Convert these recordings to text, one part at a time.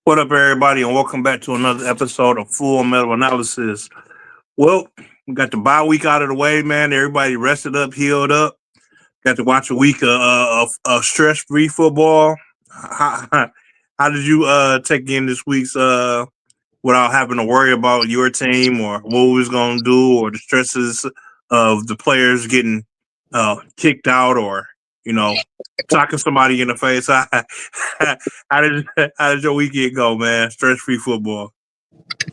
What up, everybody, and welcome back to another episode of Full Metal Analysis. Well, we got the bye week out of the way, man. Everybody rested up, healed up. Got to watch a week of stress-free football. How, how did you take in this week's without having to worry about your team or what we was going to do or the stresses of the players getting kicked out or you know talking somebody in the face? How did your weekend go, man? Stress free football.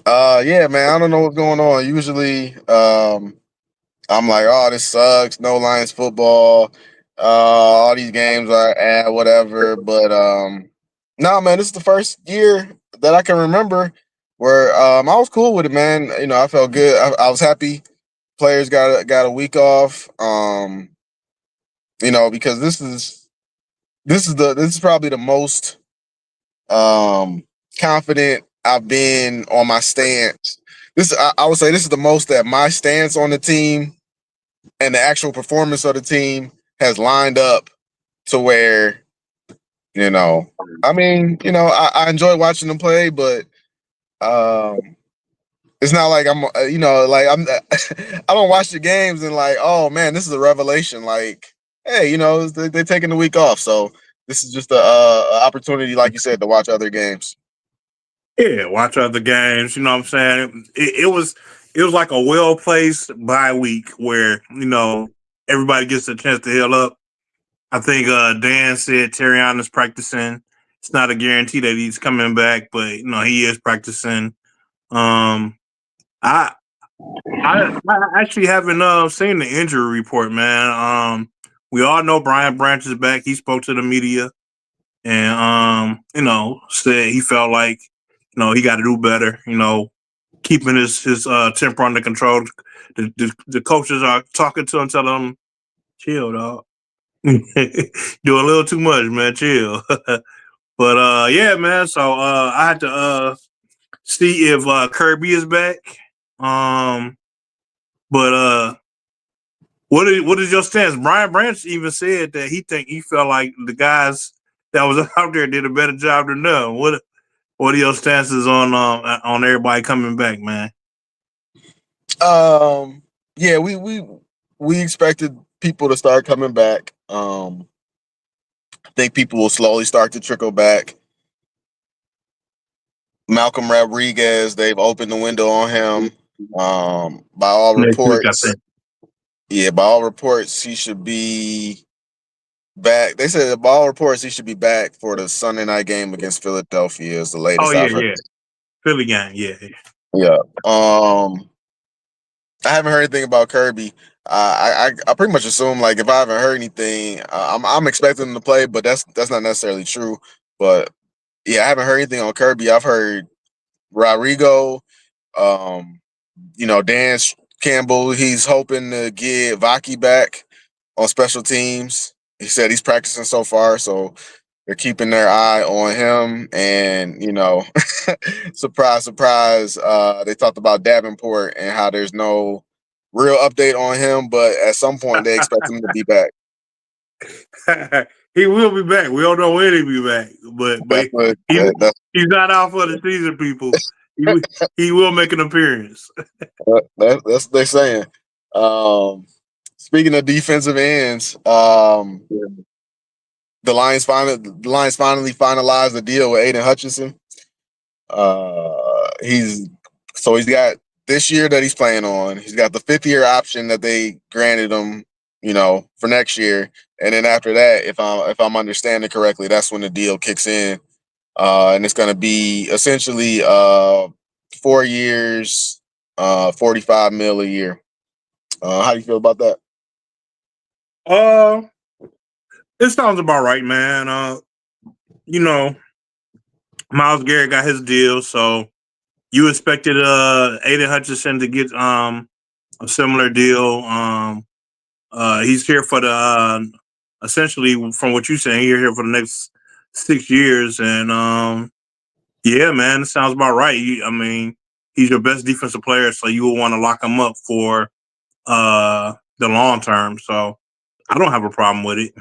Yeah, man. I don't know what's going on. Usually, I'm like, oh, this sucks. No Lions football. All these games are whatever. But no, man. This is the first year that I can remember where I was cool with it, man. I felt good. I was happy. Players got a week off. Because this is probably the most confident I've been on my stance. I would say this is the most that my stance on the team and the actual performance of the team has lined up to where you know. I enjoy watching them play, but um, it's not like I'm. I don't watch the games and like, oh man, this is a revelation. Like, hey, they're taking the week off, so this is just a opportunity, like you said, to watch other games. Yeah, watch other games. You know what I'm saying? It was like a well placed bye week where everybody gets a chance to heal up. I think Dan said Terrion is practicing. It's not a guarantee that he's coming back, but he is practicing. Um, I I actually haven't seen the injury report, man. We all know Brian Branch is back. He spoke to the media and said he felt like he got to do better. Keeping his temper under control. The coaches are talking to him, telling him, "Chill, dog. Do a little too much, man. Chill." But yeah, man. So I had to see if Kirby is back. Um, but what is your stance? Brian Branch even said that he felt like the guys that was out there did a better job than them. What are your stances on everybody coming back, man? Um, yeah, we expected people to start coming back. I think people will slowly start to trickle back. Malcolm Rodriguez, they've opened the window on him. By all Next week, I reports, think. yeah, by all reports, he should be back. They said by all reports he should be back for the Sunday night game against Philadelphia. Is the Oh latest yeah, I've heard. yeah. Philly game, yeah. Yeah. I haven't heard anything about Kirby. I pretty much assume like if I haven't heard anything, I'm expecting him to play, but that's not necessarily true. But yeah, I haven't heard anything on Kirby. I've heard Rodrigo, um, Dan Campbell. He's hoping to get Vaki back on special teams. He said he's practicing so far, so they're keeping their eye on him. And surprise, surprise, they talked about Davenport and how there's no real update on him, but at some point they expect him to be back. He will be back. We don't know when he'll be back, but That's what he that's he's not out for the season, people. He will make an appearance. that's what they're saying. Um, Speaking of defensive ends, the Lions finally finalized the deal with Aiden Hutchinson. He's got this year that he's playing on. He's got the 5th year option that they granted him, for next year. And then after that, if I'm understanding correctly, that's when the deal kicks in. And it's gonna be essentially 4 years, 45 mil a year. How do you feel about that? Uh, it sounds about right, man. You know, Miles Garrett got his deal, so you expected Aiden Hutchinson to get a similar deal. He's here for the essentially from what you're saying, he's here for the next 6 years, and yeah, man, it sounds about right. I mean, he's your best defensive player, so you will want to lock him up for the long term. So I don't have a problem with it.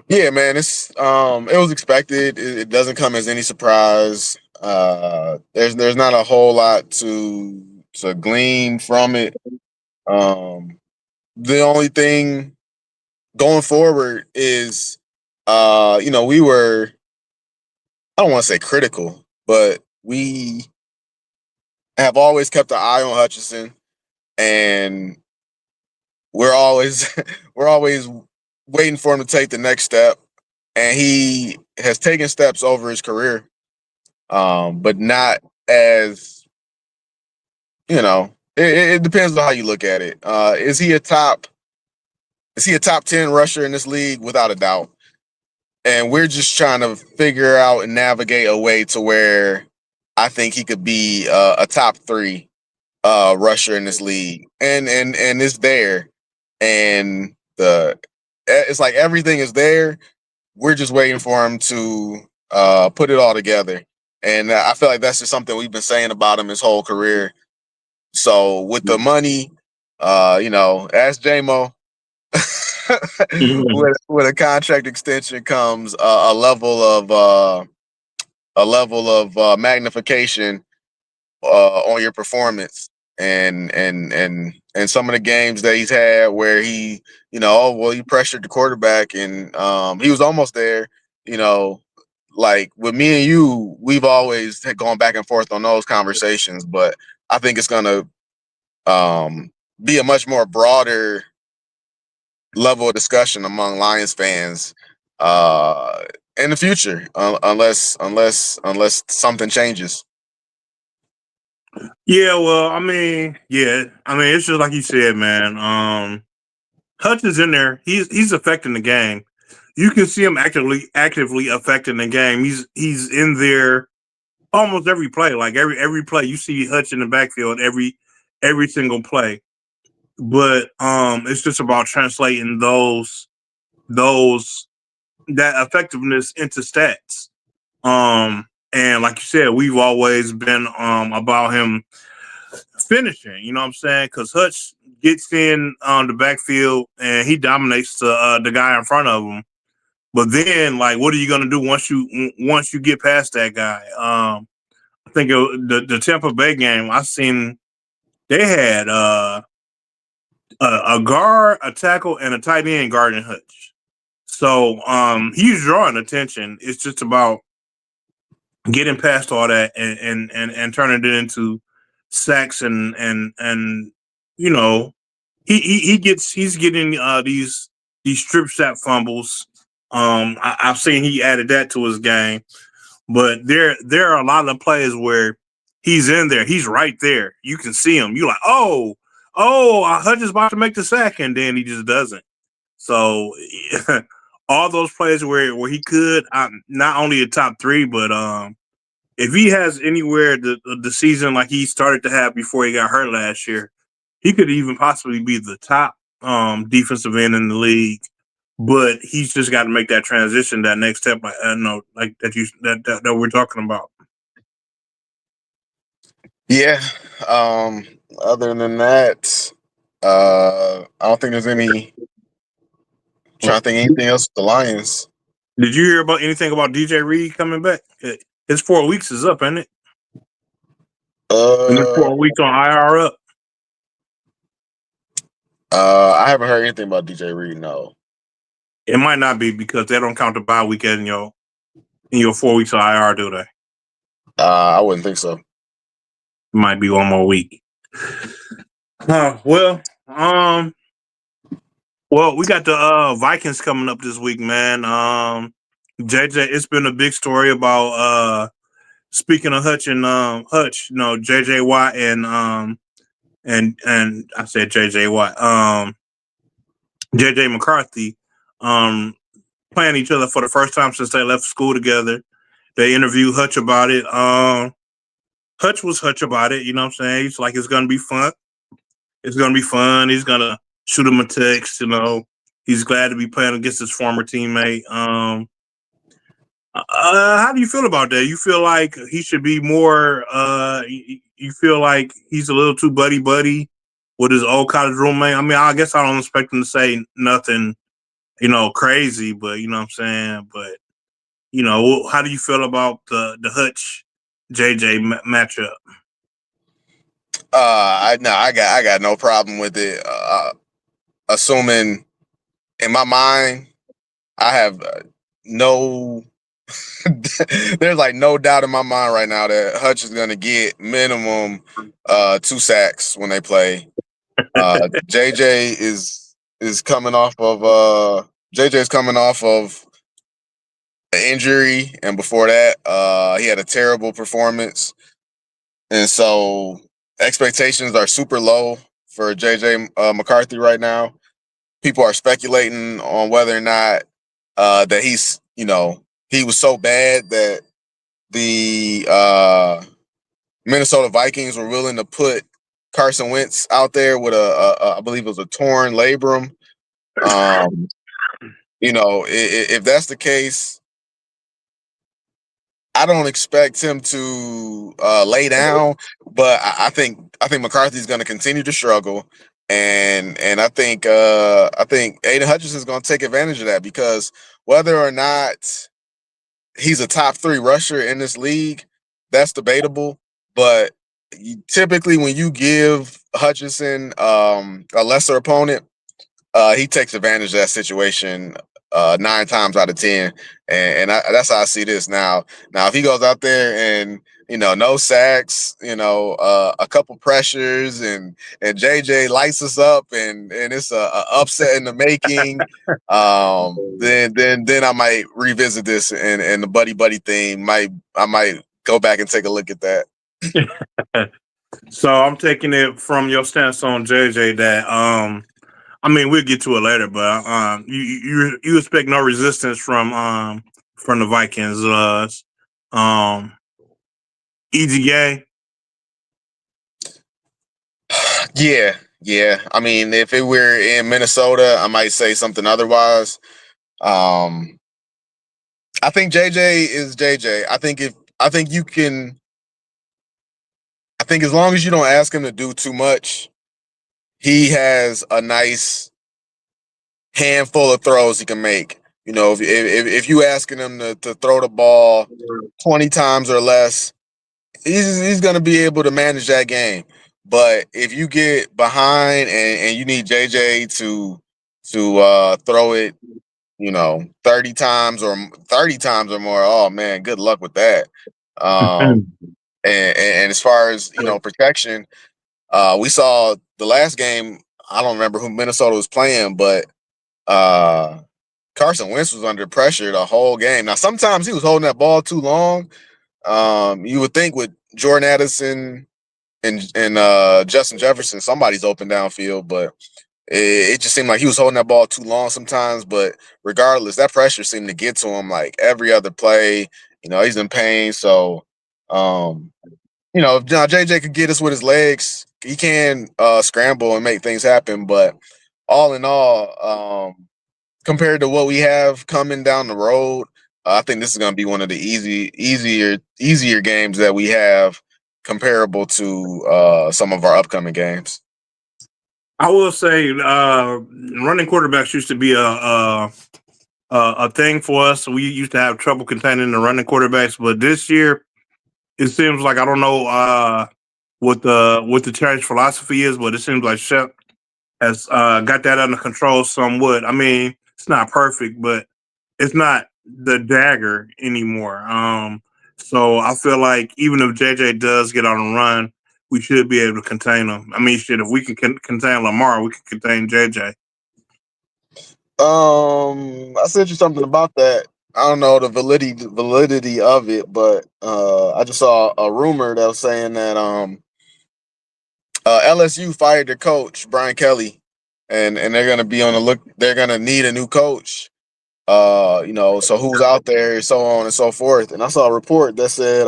Yeah, man, it was expected. It doesn't come as any surprise. There's not a whole lot to glean from it. Um, the only thing going forward is, we were, I don't want to say critical, but we have always kept an eye on Hutchinson, and we're always we're always waiting for him to take the next step, and he has taken steps over his career, but not as it depends on how you look at it. Is he a top 10 rusher in this league? Without a doubt. And we're just trying to figure out and navigate a way to where I think he could be a top three rusher in this league, and it's there, and it's like everything is there. We're just waiting for him to put it all together, and I feel like that's just something we've been saying about him his whole career. So with the money, ask JMO. With a contract extension comes a level of magnification on your performance, and some of the games that he's had where he, he pressured the quarterback, and he was almost there. You know, like with me and you, we've always had gone back and forth on those conversations, but I think it's gonna be a much more broader level of discussion among Lions fans uh, in the future, unless something changes. Yeah, well, it's just like you said, man. Hutch is in there. He's affecting the game. You can see him actively affecting the game. He's in there almost every play. Like every play, you see Hutch in the backfield every single play. But it's just about translating those that effectiveness into stats. And like you said, we've always been about him finishing. You know what I'm saying? Because Hutch gets in on the backfield and he dominates the guy in front of him. But then, like, what are you gonna do once you get past that guy? I think the Tampa Bay game I seen they had a guard, a tackle, and a tight end guarding Hutch. So he's drawing attention. It's just about getting past all that and turning it into sacks and you know he's getting these strip sack fumbles. I've seen he added that to his game, but there are a lot of plays where he's in there, he's right there. You can see him. You're like, Hutch is about to make the sack, and then he just doesn't. So all those plays where he could, not only a top three, but if he has anywhere the season like he started to have before he got hurt last year, he could even possibly be the top defensive end in the league. But he's just got to make that transition, that next step, like like that we're talking about. Yeah. Other than that, I don't think there's any. Trying to think anything else with the Lions. Did you hear about anything about DJ Reed coming back? His 4 weeks is up, isn't it? And then Uh, 4 weeks on IR up. I haven't heard anything about DJ Reed. No. It might not be because they don't count the bye week in your 4 weeks of IR, do they? I wouldn't think so. It might be one more week. Well, we got the Vikings coming up this week, man. JJ, it's been a big story about speaking of Hutch and Hutch, JJ Watt and I said JJ Watt, JJ McCarthy, playing each other for the first time since they left school together. They interviewed Hutch about it. Hutch was Hutch about it, you know what I'm saying? He's like, it's gonna be fun. It's gonna be fun. He's gonna shoot him a text, He's glad to be playing against his former teammate. How do you feel about that? You feel like he should be more? You feel like he's a little too buddy with his old college roommate? I mean, I guess I don't expect him to say nothing crazy, but you know what I'm saying. But how do you feel about the Hutch JJ matchup? I got no problem with it. Assuming in my mind, I have no. There's like no doubt in my mind right now that Hutch is gonna get minimum 2 sacks when they play. JJ is coming off of JJ's coming off of an injury, and before that, he had a terrible performance, and so expectations are super low for JJ McCarthy right now. People are speculating on whether or not that he was so bad that the Minnesota Vikings were willing to put Carson Wentz out there with I believe it was a torn labrum. Um, if that's the case, I don't expect him to lay down, but I think McCarthy's going to continue to struggle, and I think Aiden Hutchinson is going to take advantage of that because whether or not he's a top 3 rusher in this league, that's debatable. But typically, when you give Hutchinson a lesser opponent, he takes advantage of that situation 9 times out of 10, and that's how I see this now. Now, if he goes out there and no sacks, a couple pressures, and JJ lights us up, and it's a upset in the making, then I might revisit this, and the buddy buddy thing I might go back and take a look at that. So I'm taking it from your stance on JJ that I mean we'll get to it later, but you expect no resistance from the Vikings. Easy game. Yeah. I mean, if it were in Minnesota, I might say something otherwise. I think JJ is JJ. I think as long as you don't ask him to do too much, he has a nice handful of throws he can make. If you asking him to throw the ball 20 times or less, he's going to be able to manage that game. But if you get behind and you need JJ to throw it, 30 times or more, oh man, good luck with that. And as far as protection, we saw the last game. I don't remember who Minnesota was playing, but Carson Wentz was under pressure the whole game. Now, sometimes he was holding that ball too long. You would think with Jordan Addison and Justin Jefferson, somebody's open downfield, but it just seemed like he was holding that ball too long sometimes. But regardless, that pressure seemed to get to him like every other play. He's in pain. So, if JJ could get us with his legs, he can scramble and make things happen. But all in all, compared to what we have coming down the road, I think this is going to be one of the easier games that we have, comparable to some of our upcoming games. I will say, running quarterbacks used to be a thing for us. We used to have trouble containing the running quarterbacks, but this year it seems like I don't know what the change philosophy is, but it seems like Shep has got that under control somewhat. I mean, it's not perfect, but it's not the dagger anymore. So I feel like even if JJ does get on a run, we should be able to contain him. I mean, shit, if we can contain Lamar, we can contain JJ. I sent you something about that. I don't know the validity of it, but I just saw a rumor that was saying that LSU fired their coach Brian Kelly, and they're gonna be on the look. They're gonna need a new coach. So who's out there, so on and so forth. And I saw a report that said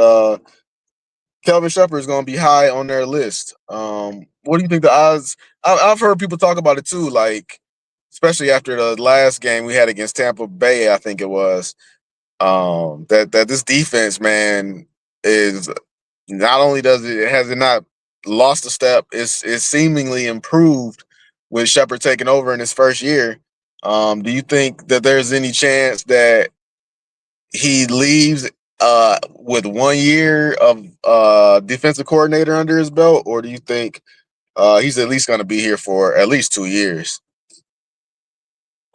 Kelvin Shepherd is going to be high on their list. What do you think the odds? I've heard people talk about it too, like especially after the last game we had against Tampa Bay, I think it was. That this defense, man, is not only has it not lost a step, it's seemingly improved with Shepherd taking over in his first year. Do you think that there's any chance that he leaves with 1 year of defensive coordinator under his belt, or do you think he's at least going to be here for at least 2 years?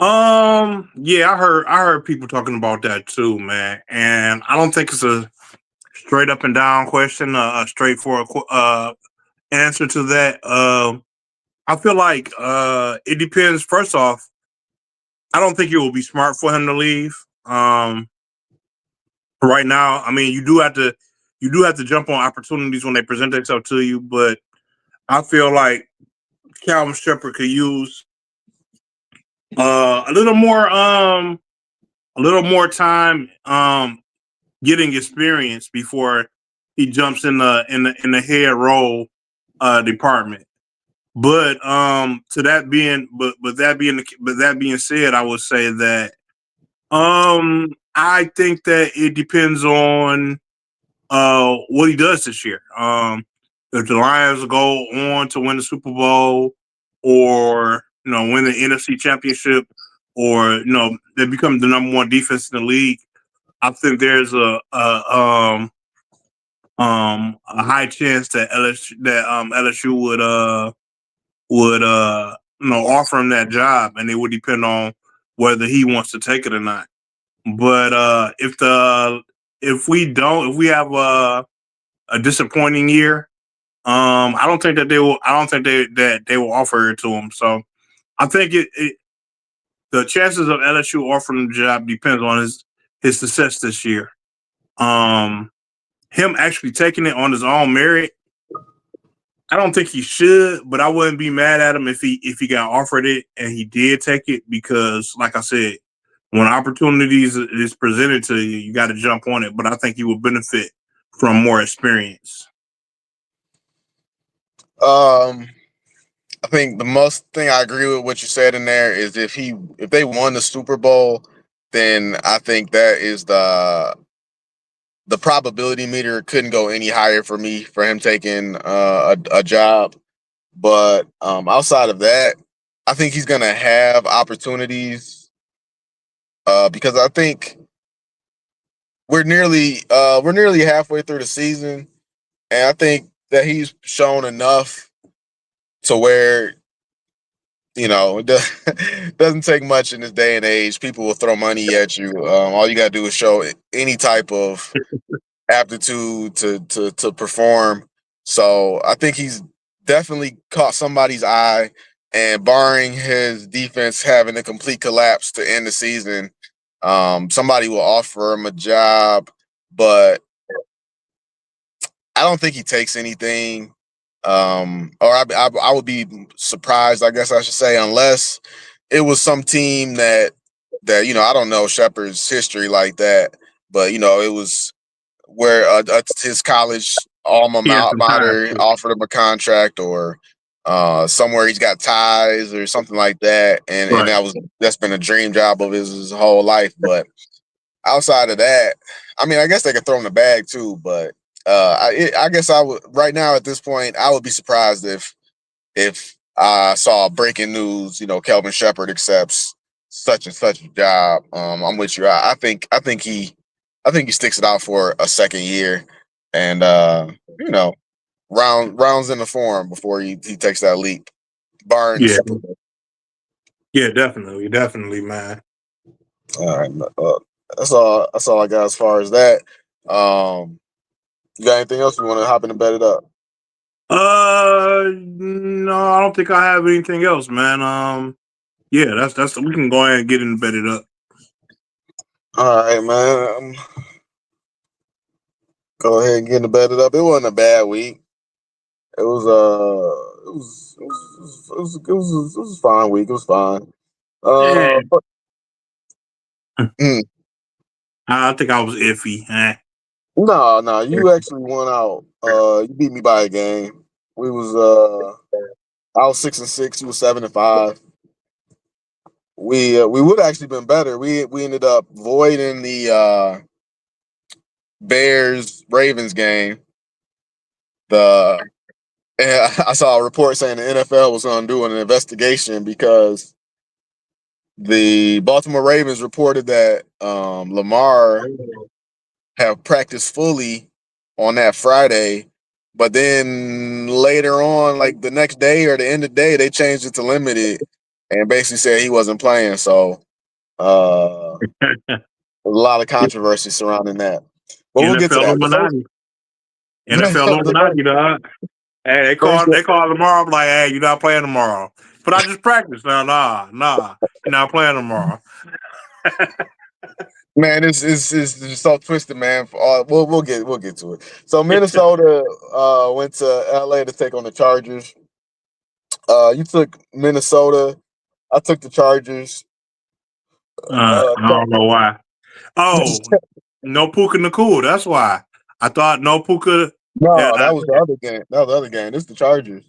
Yeah, I heard people talking about that too, man, and I don't think it's a straight up and down question, a straightforward answer to that. I feel like it depends. First off, I don't think it will be smart for him to leave. Right now, I mean, you do have to jump on opportunities when they present themselves to you, but I feel like Calvin Shepard could use a little more time getting experience before he jumps in the head role department. But that being said, I would say that I think that it depends on what he does this year. If the Lions go on to win the Super Bowl, or win the NFC Championship, or they become the number one defense in the league, I think there's a high chance that LSU would offer him that job, and it would depend on whether he wants to take it or not. But if we have a disappointing year, I don't think that they will. I don't think they will offer it to him. So I think the chances of LSU offering the job depends on his success this year. Um, Him actually taking it on his own merit, I don't think he should, but I wouldn't be mad at him if he got offered it and he did take it, because, like I said, when opportunities is presented to you, you got to jump on it. But I think he will benefit from more experience. Um, I think the most thing I agree with what you said in there is if they won the Super Bowl, then I think that is the probability meter couldn't go any higher for me for him taking a job. But outside of that, I think he's gonna have opportunities because I think we're nearly halfway through the season, and I think that he's shown enough to where it doesn't take much in this day and age. People will throw money at you. All you gotta do is show any type of aptitude to perform. So I think he's definitely caught somebody's eye, and barring his defense having a complete collapse to end the season, somebody will offer him a job. But I don't think he takes anything. Or I would be surprised, I guess I should say, unless it was some team that I don't know Shepard's history like that, but it was where his college alma He has some ties mater too. offered him a contract, or somewhere he's got ties or something like that, and Right. that's been a dream job of his whole life. But outside of that, I mean, I guess they could throw him the bag too. But I guess I would right now at this point I would be surprised if I saw breaking news, Kelvin Shepard accepts such and such a job. I'm with you. I think he sticks it out for a second year, and you know, rounds in the form before he takes that leap, barring the Yeah. Super Bowl. Yeah. Definitely. Definitely, man. All right, that's all. That's all I got as far as that. You got anything else you want to hop in and bet it up? No, I don't think I have anything else, man. Yeah, that's we can go ahead and get in bed it up. All right, man. Go ahead and get in the bet it up. It wasn't a bad week. It was it was a fine week. It was fine. Eh, But, mm, I think I was iffy. no, you actually won out. You beat me by a game. We was I was 6-6. You was 7-5. We would have actually been better. We ended up voiding the Bears Ravens game. The I saw a report saying the NFL was going to do an investigation because the Baltimore Ravens reported that Lamar have practiced fully on that Friday, but then later on, like the next day or the end of the day, they changed it to limited and basically said he wasn't playing. So a lot of controversy surrounding that. But we'll get to NFL that. Illuminati. NFL Illuminati, dog. Hey, they call tomorrow. I'm like, hey, you're not playing tomorrow. But I just practiced. Now, nah, you're not playing tomorrow. Man, it's just so twisted, man. We'll get to it. So Minnesota went to LA to take on the Chargers. You took Minnesota. I took the Chargers. I don't know why. Oh, no Puka Nakua. That's why. I thought no Puka. No, that was the other game. That was the other game. This is the Chargers.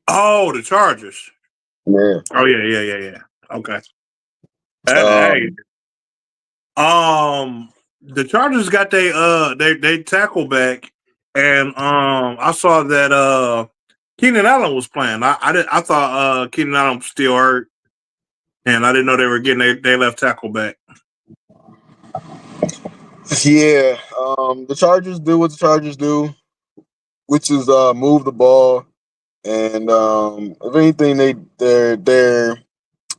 Oh, the Chargers. Yeah. Oh yeah. Okay. Hey, the Chargers got they tackle back, and I saw that Keenan Allen was playing. I thought Keenan Allen was still hurt, and I didn't know they were getting they left tackle back. Yeah. The Chargers do what the Chargers do, which is move the ball, and if anything, their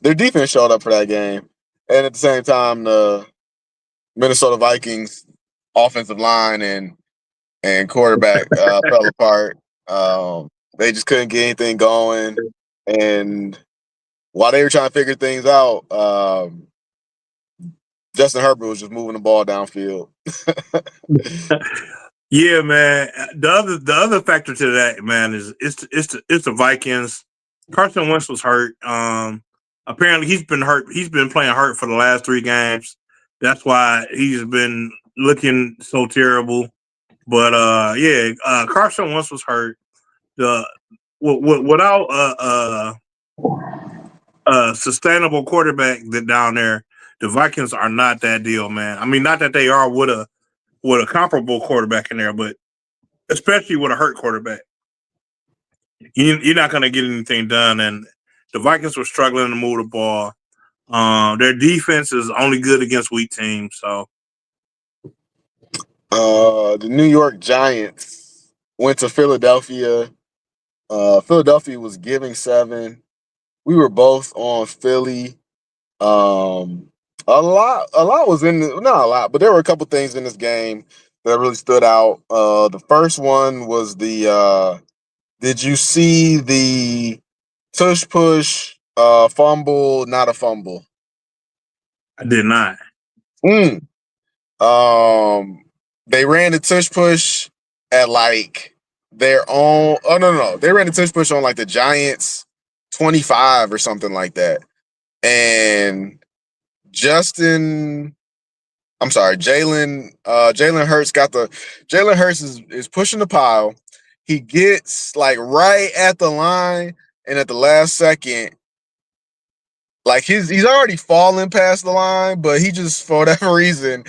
defense showed up for that game, and at the same time, the Minnesota Vikings offensive line and quarterback fell apart. They just couldn't get anything going, and while they were trying to figure things out, Justin Herbert was just moving the ball downfield. Yeah, man. The other factor to that, man, is it's the Vikings. Carson Wentz was hurt. Apparently he's been hurt. He's been playing hurt for the last 3 games. That's why he's been looking so terrible. But Carson Wentz was hurt. Without a sustainable quarterback that down there, the Vikings are not that deal, man. I mean, not that they are with a comparable quarterback in there, but especially with a hurt quarterback, you're not going to get anything done. And the Vikings were struggling to move the ball. Their defense is only good against weak teams. So, The New York Giants went to Philadelphia. Philadelphia was giving 7. We were both on Philly. A lot was in not a lot, but there were a couple things in this game that really stood out. The first one was the did you see the tush push fumble, not a fumble? I did not. Mm. They ran the tush push at like their own. Oh no, they ran the tush push on like the Giants 25 or something like that, and Jalen Jalen Hurts is pushing the pile. He gets like right at the line, and at the last second, like he's already fallen past the line, but he just for whatever reason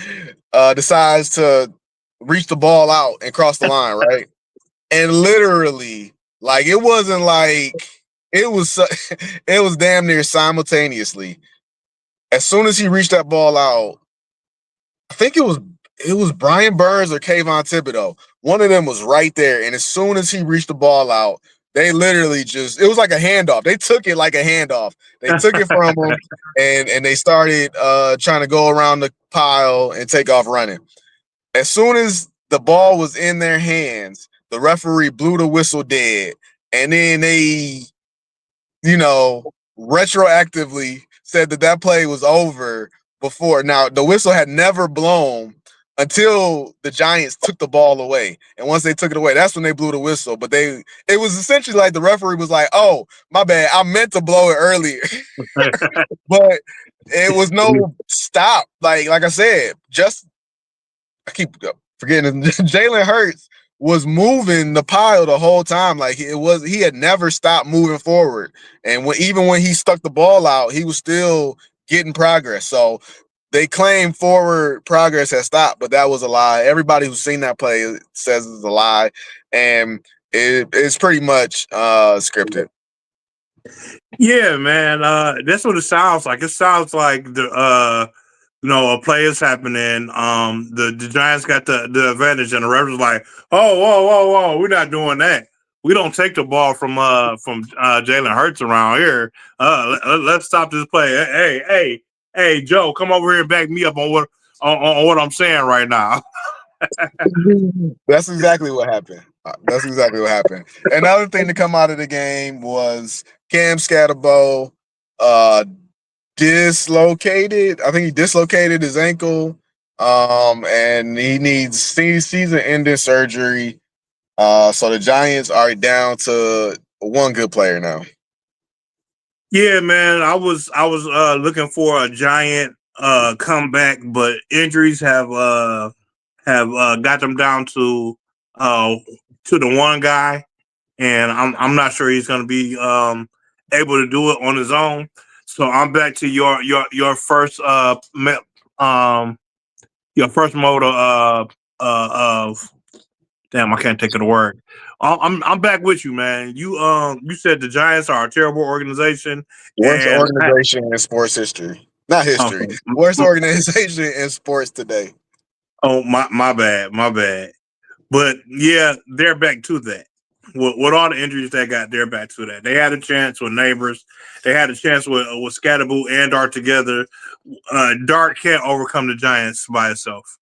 decides to reach the ball out and cross the line, right? And literally, like it wasn't like it was it was damn near simultaneously. As soon as he reached that ball out, I think it was Brian Burns or Kayvon Thibodeau. One of them was right there, and as soon as he reached the ball out, they literally it was like a handoff. They took it like a handoff. They took it from him, and they started trying to go around the pile and take off running. As soon as the ball was in their hands, the referee blew the whistle dead, and then they, retroactively said that play was over before. Now, the whistle had never blown until the Giants took the ball away. And once they took it away, that's when they blew the whistle. But it was essentially like the referee was like, oh, my bad, I meant to blow it earlier. But it was no stop. Like I said, I keep forgetting Jalen Hurts was moving the pile the whole time. Like he had never stopped moving forward. And even when he stuck the ball out, he was still getting progress. So they claim forward progress has stopped, but that was a lie. Everybody who's seen that play says it's a lie. And it's pretty much scripted. Yeah, man. That's what it sounds like. It sounds like a play is happening. The Giants got the advantage, and the refs was like, "Oh, whoa, whoa, whoa, we're not doing that. We don't take the ball from Jalen Hurts around here. Let's stop this play. Hey, Joe, come over here and back me up on what I'm saying right now." That's exactly what happened. That's exactly what happened. Another thing to come out of the game was Cam Scatterbo uh, dislocated. I think he dislocated his ankle, and he needs season-ending surgery. So the Giants are down to one good player now. Yeah, man. I was looking for a giant comeback, but injuries have got them down uh to the one guy, and I'm not sure he's going to be able to do it on his own. So I'm back to your first um your first mode of damn, I can't think of the word. I'm back with you, man. You said the Giants are a terrible organization, Worst and organization in sports history. Not history. okay, Worst organization in sports today. oh my bad. But yeah, they're back to that. With all the injuries they got, they're back to that. They had a chance with neighbors. They had a chance with Scatterboo and Dart together. Dart can't overcome the Giants by itself.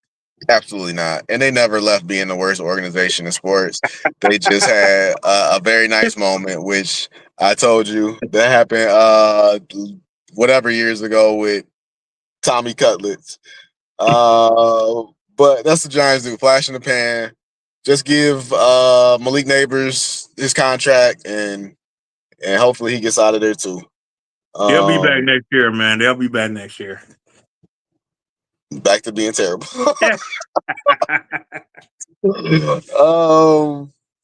Absolutely not. And they never left being the worst organization in sports. They just had a very nice moment, which I told you that happened whatever years ago with Tommy Cutlets. Uh, but that's the Giants do. Flash in the pan. Just give Malik Neighbors his contract and hopefully he gets out of there too. They'll be back Um, next year, man. They'll be back next year. back to being terrible. Yeah.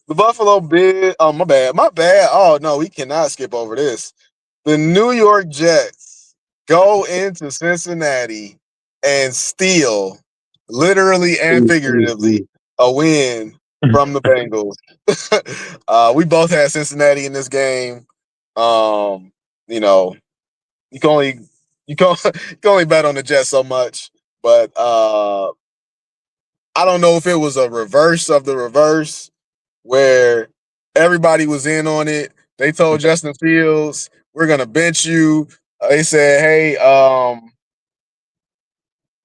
The Buffalo Bill. Oh, my bad. My bad. Oh no, we cannot skip over this. The New York Jets go into Cincinnati and steal, literally and figuratively, a win from the Bengals. We both had Cincinnati in this game. Um, you know, you can only you can only bet on the Jets so much, but I don't know if it was a reverse of the reverse where everybody was in on it. They told Justin Fields, "We're gonna bench you." They said, "Hey,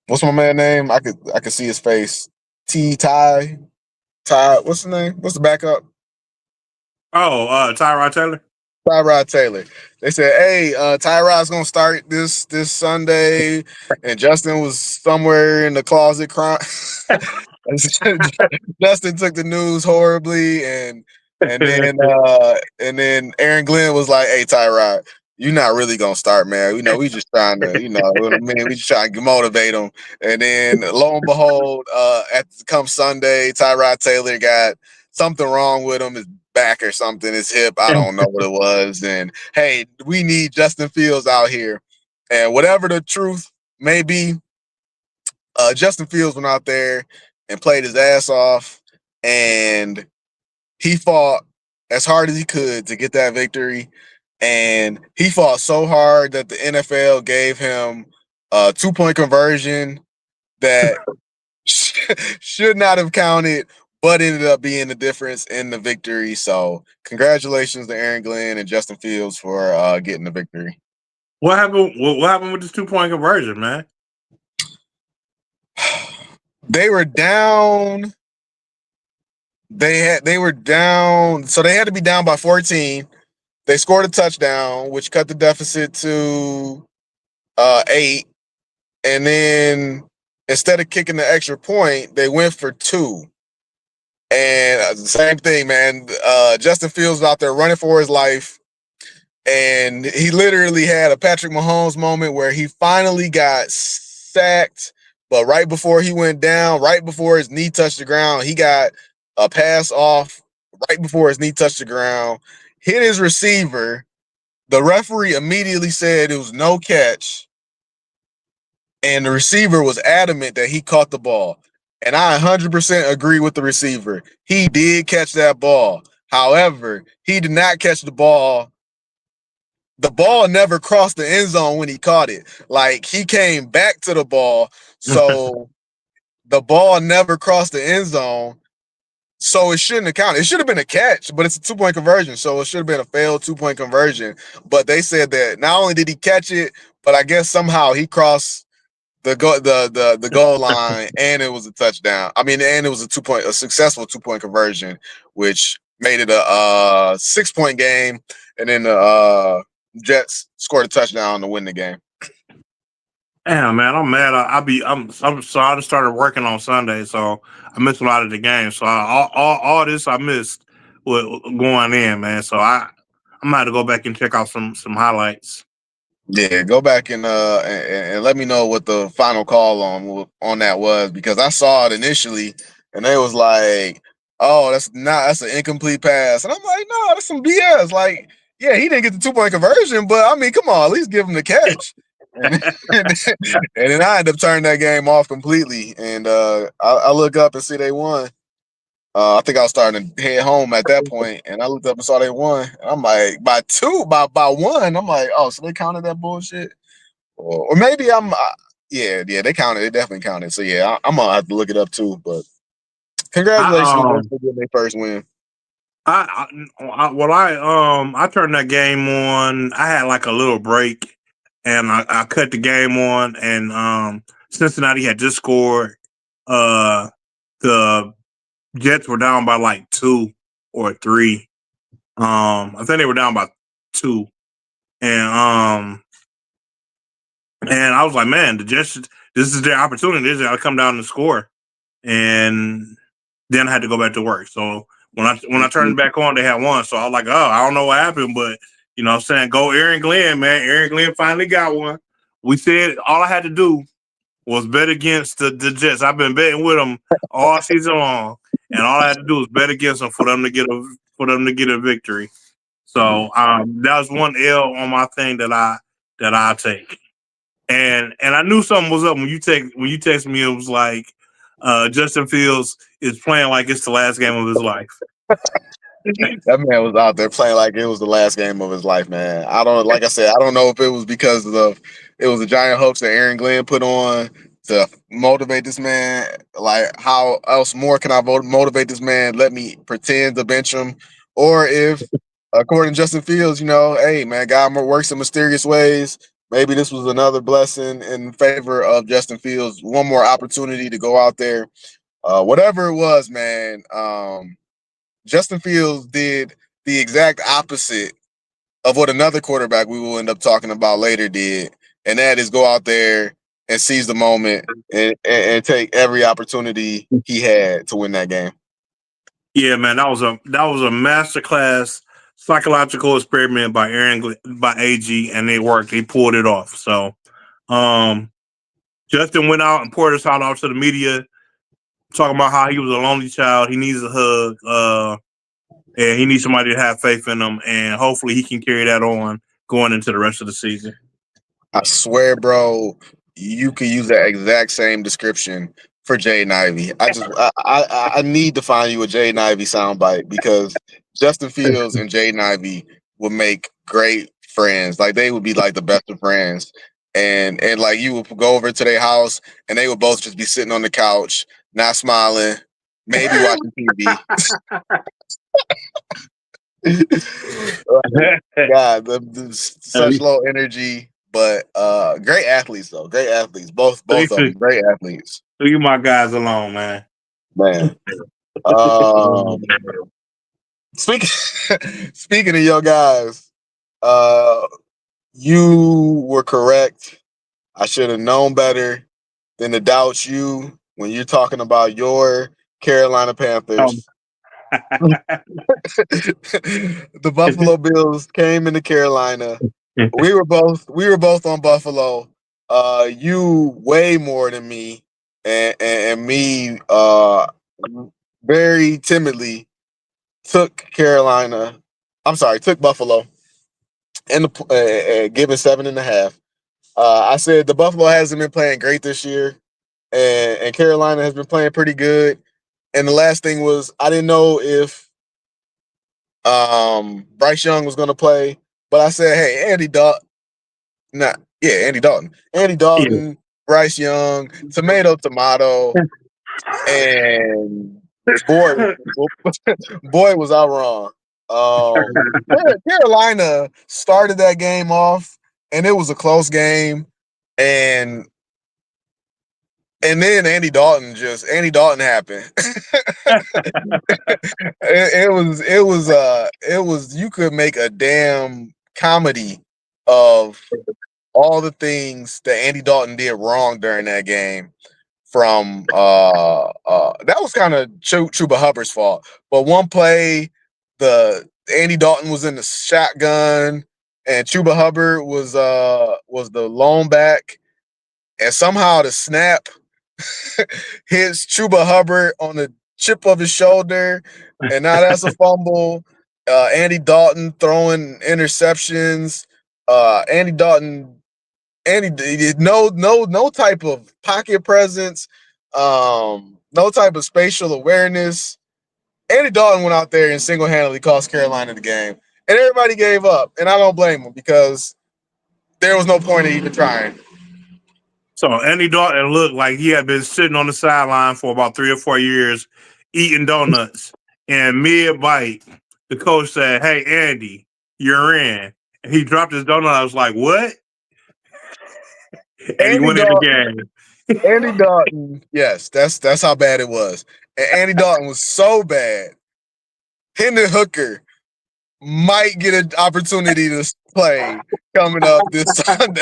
what's my man name? I could see his face. Ty. What's the name? What's the backup? Oh, Tyrod Taylor. Tyrod Taylor." They said, "Hey, Tyrod's gonna start this Sunday," and Justin was somewhere in the closet crying. Justin took the news horribly, and then Aaron Glenn was like, "Hey, Tyrod, you're not really gonna start, man. We just trying to, what I mean, we just trying to motivate him." And then lo and behold, at come Sunday, Tyrod Taylor got something wrong with him, his back or something, his hip. I don't know what it was. And hey, we need Justin Fields out here. And whatever the truth may be, Justin Fields went out there and played his ass off, and he fought as hard as he could to get that victory. And he fought so hard that the NFL gave him a 2-point conversion that should not have counted, but ended up being the difference in the victory. So, congratulations to Aaron Glenn and Justin Fields for getting the victory. What happened? What happened with this 2 point conversion, man? They were down. They were down, so they had to be down by 14. They scored a touchdown, which cut the deficit to 8. And then instead of kicking the extra point, they went for 2. And same thing, man. Justin Fields was out there running for his life. And he literally had a Patrick Mahomes moment where he finally got sacked. But right before he went down, right before his knee touched the ground, he got a pass off right before his knee touched the ground, hit his receiver. The referee immediately said it was no catch. And the receiver was adamant that he caught the ball. And I 100% agree with the receiver. He did catch that ball. However, he did not catch the ball the ball never crossed the end zone when he caught it. Like he came back to the ball, so the ball never crossed the end zone. So it shouldn't have counted. It should have been a catch, but it's a 2-point conversion. So it should have been a failed 2-point conversion. But they said that not only did he catch it, but I guess somehow he crossed the goal line and it was a touchdown. I mean, and it was a successful 2-point conversion, which made it a 6-point game. And then the Jets scored a touchdown to win the game. Damn, man, I'm mad. So I just started working on Sunday, so I missed a lot of the games. So all this I missed with going in, man. So I'm gonna have to go back and check out some highlights. Yeah, go back and let me know what the final call on that was, because I saw it initially and they was like, "Oh, that's an incomplete pass," and I'm like, "No, that's some BS." Like, yeah, he didn't get the 2-point conversion, but I mean, come on, at least give him the catch. And, and then I ended up turning that game off completely, and I look up and see they won. I think I was starting to head home at that point, and I looked up and saw they won. And I'm like, by one. I'm like, oh, so they counted that bullshit, or maybe yeah, they counted. It definitely counted. So yeah, I'm gonna have to look it up too. But congratulations I for getting their first win. I turned that game on. I had like a little break, and I cut the game on, and Cincinnati had just scored. The Jets were down by like 2 or 3. I think they were down by 2, and I was like, man, the Jets, this is their opportunity. They got to come down and score, and then I had to go back to work. So when I turned it back on, they had won. So I was like, oh, I don't know what happened, but you know what I'm saying, go Aaron Glenn, man. Aaron Glenn finally got one. We said all I had to do was bet against the Jets. I've been betting with them all season long, and all I had to do was bet against them for them to get a victory. So that was one L on my thing that I take. And I knew something was up when you text me. It was like Justin Fields is playing like it's the last game of his life. That man was out there playing like it was the last game of his life, man. Like I said, I don't know if it was because it was a giant hoax that Aaron Glenn put on to motivate this man. Like, how else more can I motivate this man? Let me pretend to bench him, or if, according to Justin Fields, hey man, God works in mysterious ways. Maybe this was another blessing in favor of Justin Fields. One more opportunity to go out there. Whatever it was, man. Justin Fields did the exact opposite of what another quarterback we will end up talking about later did, and that is go out there and seize the moment and take every opportunity he had to win that game. Yeah, man, that was a masterclass psychological experiment by by AG, and it worked. He pulled it off. So, Justin went out and poured his heart out to the media, talking about how he was a lonely child. He needs a hug. And he needs somebody to have faith in him, and hopefully he can carry that on going into the rest of the season. I swear, bro, you could use that exact same description for Jaden Ivey. I need to find you a Jaden Ivey soundbite, because Justin Fields and Jaden Ivey would make great friends. Like, they would be like the best of friends. And like, you would go over to their house and they would both just be sitting on the couch, not smiling, maybe watching TV. God, such low energy, but great athletes though. Great athletes, both of them, great athletes. Leave my guys alone, man. Man. Speaking speaking of your guys, you were correct. I should have known better than to doubt you when you're talking about your Carolina Panthers. The Buffalo Bills came into Carolina. We were both on Buffalo. You way more than me, and me very timidly took Carolina. I'm sorry, took Buffalo and given 7.5. I said the Buffalo hasn't been playing great this year, and Carolina has been playing pretty good. And the last thing was, I didn't know if Bryce Young was going to play. But I said, hey, Andy Dalton. Nah, yeah, Andy Dalton. Andy Yeah. Dalton, Bryce Young, tomato, and boy, boy was I wrong. Carolina started that game off, and it was a close game, and then Andy Dalton happened. It was you could make a damn comedy of all the things that Andy Dalton did wrong during that game. From that was kind of Chuba Hubbard's fault. But one play, the Andy Dalton was in the shotgun, and Chuba Hubbard was the lone back, and somehow the snap hits Chuba Hubbard on the chip of his shoulder, and now that's a fumble. Andy Dalton throwing interceptions. Andy Dalton no type of pocket presence, no type of spatial awareness. Andy Dalton went out there and single-handedly cost Carolina the game, and everybody gave up, and I don't blame him because there was no point in even trying. So Andy Dalton looked like he had been sitting on the sideline for about 3 or 4 years eating donuts. And mid bite, the coach said, "Hey Andy, you're in." And he dropped his donut. I was like, "What?" And he Andy went in the Dalton, game. Andy Dalton, yes, that's how bad it was. And Andy Dalton was so bad. Hendon Hooker might get an opportunity to play coming up this Sunday.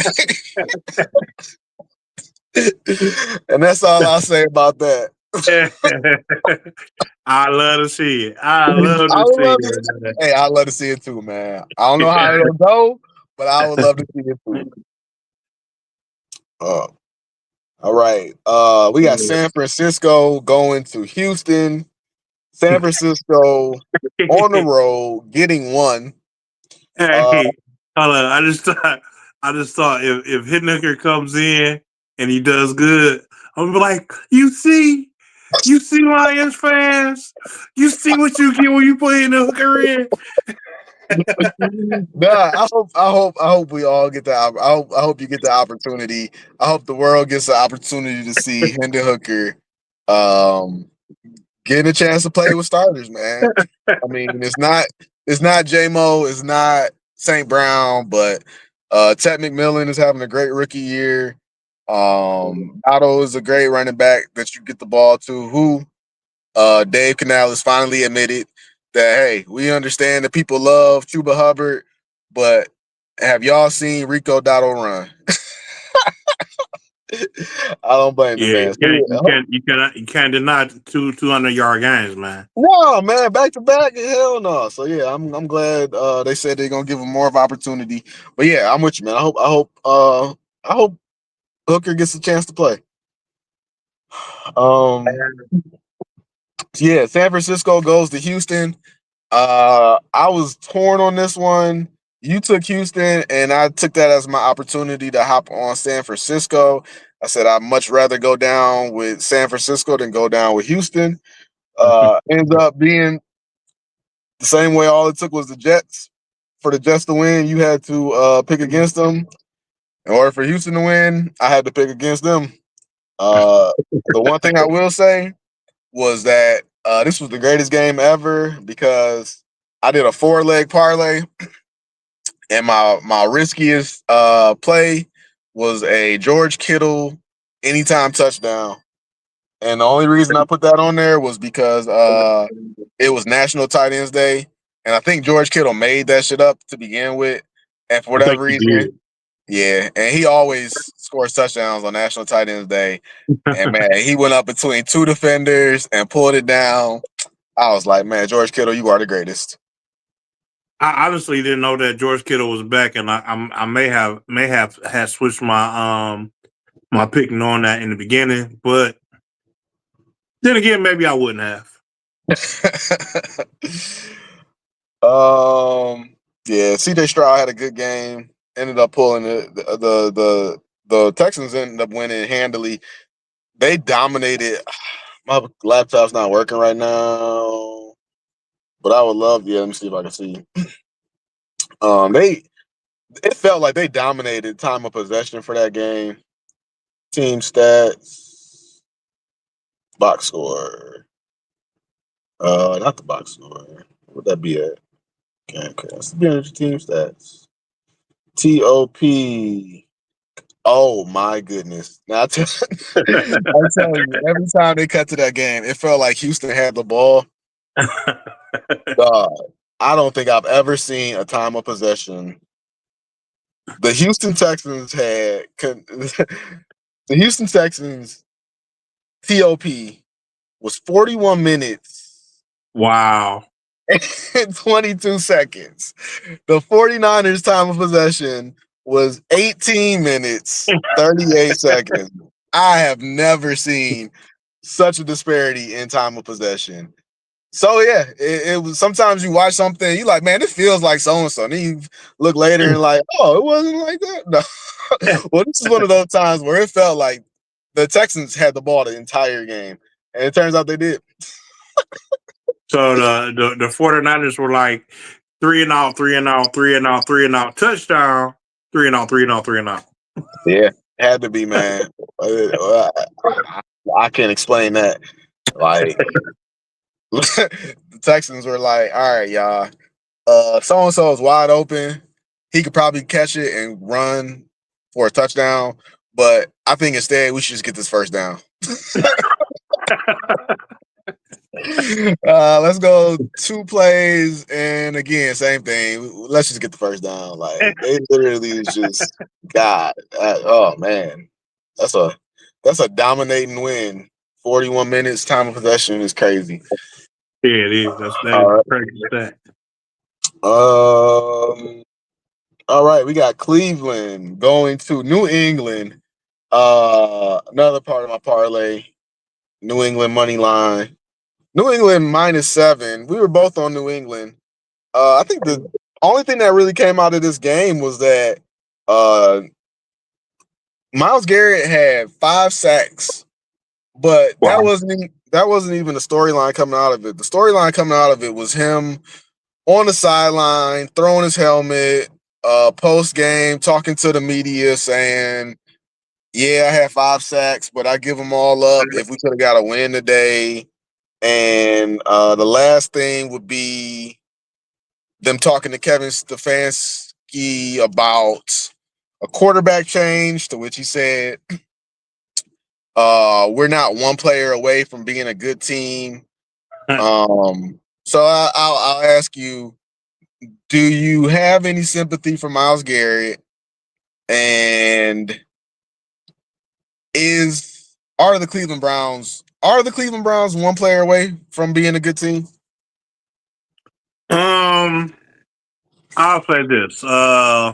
And that's all I'll say about that. I love to see it. I love I to would see love to see, it. hey, I'd love to see it too, man. I don't know how it'll go, but I would love to see it too. Uh, all right. We got San Francisco going to Houston. San Francisco on the road, getting one. Hey, hold on. I just thought if Hitmaker comes in and he does good, I'm gonna be like, you see Lions fans, you see what you get when you put in the hooker in. Nah, I hope we all get the. I hope you get the opportunity. I hope the world gets the opportunity to see Hendon Hooker, um, getting a chance to play with starters, man. I mean, it's not J-Mo, it's not St. Brown, but Ted McMillan is having a great rookie year. Otto is a great running back that you get the ball to. Who Dave Canales finally admitted that, hey, we understand that people love Chuba Hubbard, but have y'all seen Rico Dotto run? I don't blame the Yeah, man. So, you can't deny 200-yard games, man. no, man, back to back, hell no. So yeah, I'm glad they said they're gonna give him more of opportunity. But yeah, I'm with you, man. I hope Hooker gets a chance to play. Um, yeah, San Francisco goes to Houston. I was torn on this one. You took Houston, and I took that as my opportunity to hop on San Francisco. I said I'd much rather go down with San Francisco than go down with Houston. Ends up being the same way. All it took was the Jets. For the Jets to win, you had to pick against them. In order for Houston to win, I had to pick against them. Uh, the one thing I will say was that this was the greatest game ever because I did a 4-leg parlay, and my riskiest play was a George Kittle anytime touchdown. And the only reason I put that on there was because it was National Tight Ends Day, and I think George Kittle made that shit up to begin with. And for I think whatever he reason, did. yeah, and he always scores touchdowns on National Tight Ends Day. And man, he went up between two defenders and pulled it down. I was like, man, George Kittle, you are the greatest. I honestly didn't know that George Kittle was back, and I may have had switched my pick knowing that in the beginning, but then again, maybe I wouldn't have. Yeah, CJ Stroud had a good game. Ended up pulling the Texans ended up winning handily. They dominated. My laptop's not working right now, but I would love. Yeah, let me see if I can see. They it felt like they dominated time of possession for that game. Team stats, box score. Not the box score. What would that be at? Okay. That's the team stats. TOP. Oh my goodness! Now I tell you, every time they cut to that game, it felt like Houston had the ball. God, I don't think I've ever seen a time of possession. The Houston Texans the Houston Texans TOP was 41 minutes Wow. and 22 seconds. The 49ers time of possession was 18 minutes, 38 seconds. I have never seen such a disparity in time of possession. So yeah, it was. Sometimes you watch something, you like, man, it feels like so and so. And then you look later and like, oh, it wasn't like that. No. Well, this is one of those times where it felt like the Texans had the ball the entire game, and it turns out they did. So the 49ers were like 3-0, 3-0, 3-0, 3-0, touchdown, 3-0, 3-0, 3-0. Yeah, had to be, man. I can't explain that. Like the Texans were like, all right, y'all. So and so is wide open. He could probably catch it and run for a touchdown. But I think instead we should just get this first down. Let's go 2 plays, and again, same thing. Let's just get the first down. Like they literally is just God. Oh man, that's a dominating win. 41 minutes time of possession is crazy. Yeah, it is. That All is right. crazy stat. All right, we got Cleveland going to New England. Another part of my parlay. New England money line. New England -7. We were both on New England. I think the only thing that really came out of this game was that Myles Garrett had 5 sacks, but Wow. that wasn't even the storyline coming out of it. The storyline coming out of it was him on the sideline, throwing his helmet, post game, talking to the media, saying, "Yeah, I had 5 sacks, but I give them all up if we could have got a win today." And the last thing would be them talking to Kevin Stefanski about a quarterback change, to which he said, "We're not one player away from being a good team." So I'll ask you, do you have any sympathy for Myles Garrett? And are the Cleveland Browns one player away from being a good team? I'll say this. I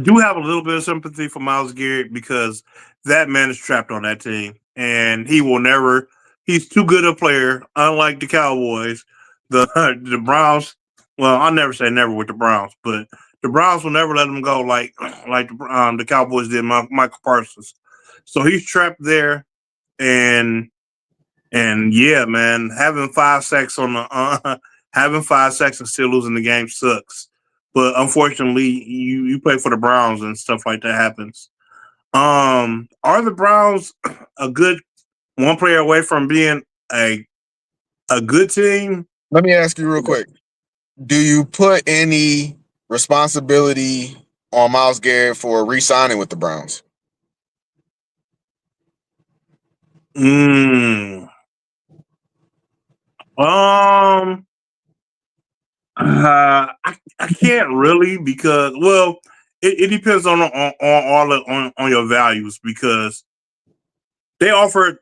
do have a little bit of sympathy for Myles Garrett because that man is trapped on that team, and he will never. He's too good a player. Unlike the Cowboys, the the Browns. Well, I'll never say never with the Browns, but the Browns will never let him go like the Cowboys did Michael Parsons. So he's trapped there, and yeah, man, having 5 sacks on the having 5 sacks and still losing the game sucks. But unfortunately, you play for the Browns and stuff like that happens. Are the Browns a good one player away from being a good team? Let me ask you real quick. Do you put any responsibility on Myles Garrett for re-signing with the Browns? Um. I can't really because it depends on all on your values because they offer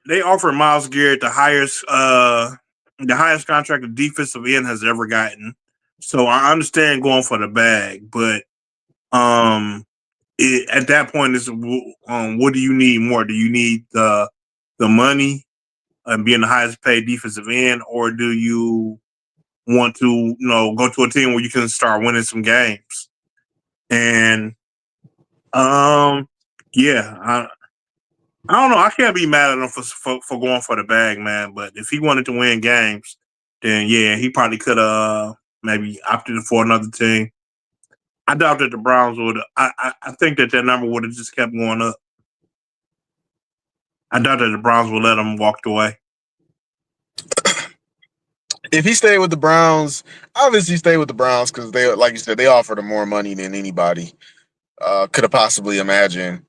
Myles Garrett the highest contract a defensive end has ever gotten. So I understand going for the bag, but at that point is what do you need more? Do you need the money and being the highest paid defensive end, or do you want to go to a team where you can start winning some games? And yeah, I don't know. I can't be mad at him for going for the bag, man. But if he wanted to win games, then yeah, he probably could have maybe opted for another team. I doubt that the Browns would. I think that number would have just kept going up. I doubt that the Browns would let him walk away. If he stayed with the Browns, obviously stay with the Browns because they, like you said, they offered him more money than anybody could have possibly imagined.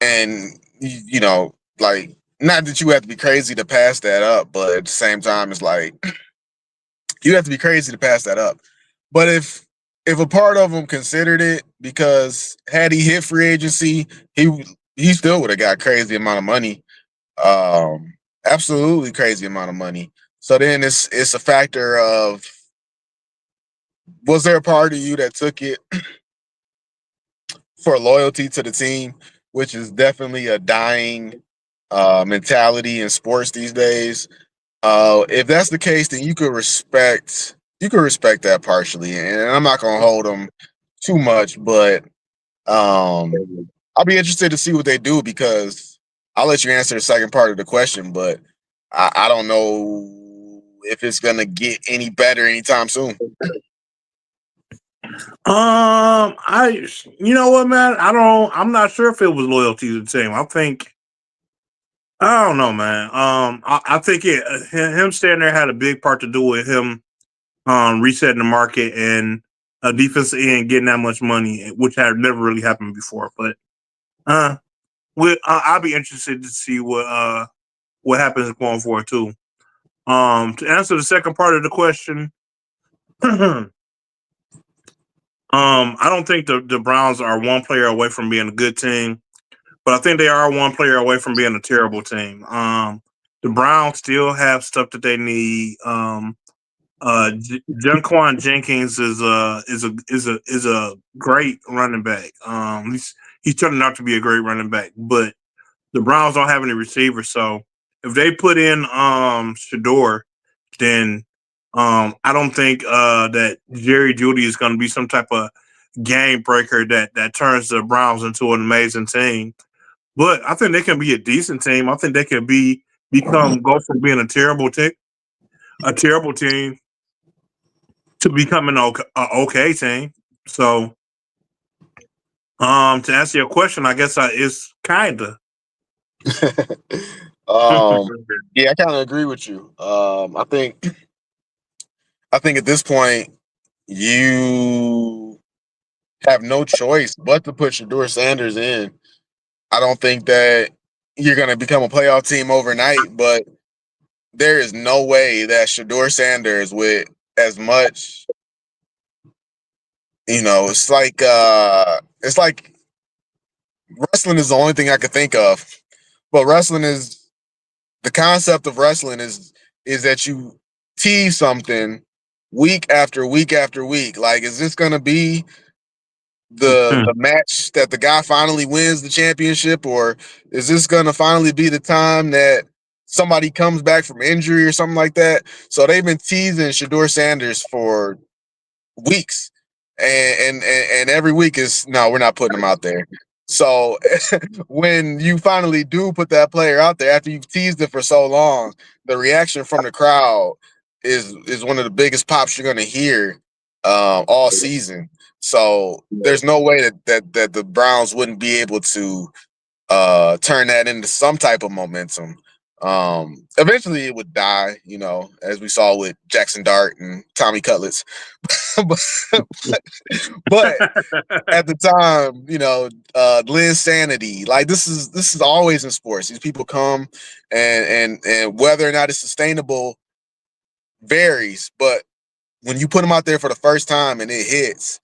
And you know, like, not that you have to be crazy to pass that up, but at the same time, it's like you have to be crazy to pass that up. But if a part of him considered it, because had he hit free agency, he still would have got crazy amount of money. Um, Absolutely crazy amount of money. So then it's a factor of, was there a part of you that took it for loyalty to the team, which is definitely a dying mentality in sports these days. If that's the case, then you could respect that partially, and I'm not gonna hold them too much, but I'll be interested to see what they do because I'll let you answer the second part of the question, but I don't know if it's gonna get any better anytime soon. You know what, man? I'm not sure if it was loyalty to the team. I don't know, man. I think him staying there had a big part to do with him resetting the market and a defensive end getting that much money, which had never really happened before. But uh, I'll be interested to see what happens going forward too. To answer the second part of the question, I don't think the Browns are one player away from being a good team, but I think they are one player away from being a terrible team. The Browns still have stuff that they need. Junquan Jenkins is a great running back. He's turning out to be a great running back, but the Browns don't have any receivers. So if they put in Shador, then I don't think that Jerry Jeudy is going to be some type of game breaker that turns the Browns into an amazing team. But I think they can be a decent team. I think they can go from being a terrible team to becoming a okay team. So to answer your question, I guess it's kinda. um, yeah, I kind of agree with you. I think at this point you have no choice but to put Shador Sanders in. I don't think that you're going to become a playoff team overnight, but there is no way that Shador Sanders, with as much, it's like wrestling is the only thing I could think of. But wrestling is the concept of wrestling is that you tease something week after week after week. Like, is this going to be the match that the guy finally wins the championship, or is this gonna finally be the time that somebody comes back from injury or something like that? So they've been teasing Shador Sanders for weeks, and every week is, no, we're not putting him out there. So when you finally do put that player out there after you've teased it for so long, the reaction from the crowd is one of the biggest pops you're gonna hear all season. So there's no way that the Browns wouldn't be able to turn that into some type of momentum. Eventually it would die, as we saw with Jackson Dart and Tommy Cutlets. but, but at the time, Lynn's sanity. Like, this is always in sports. These people come, and whether or not it's sustainable varies. But when you put them out there for the first time and it hits,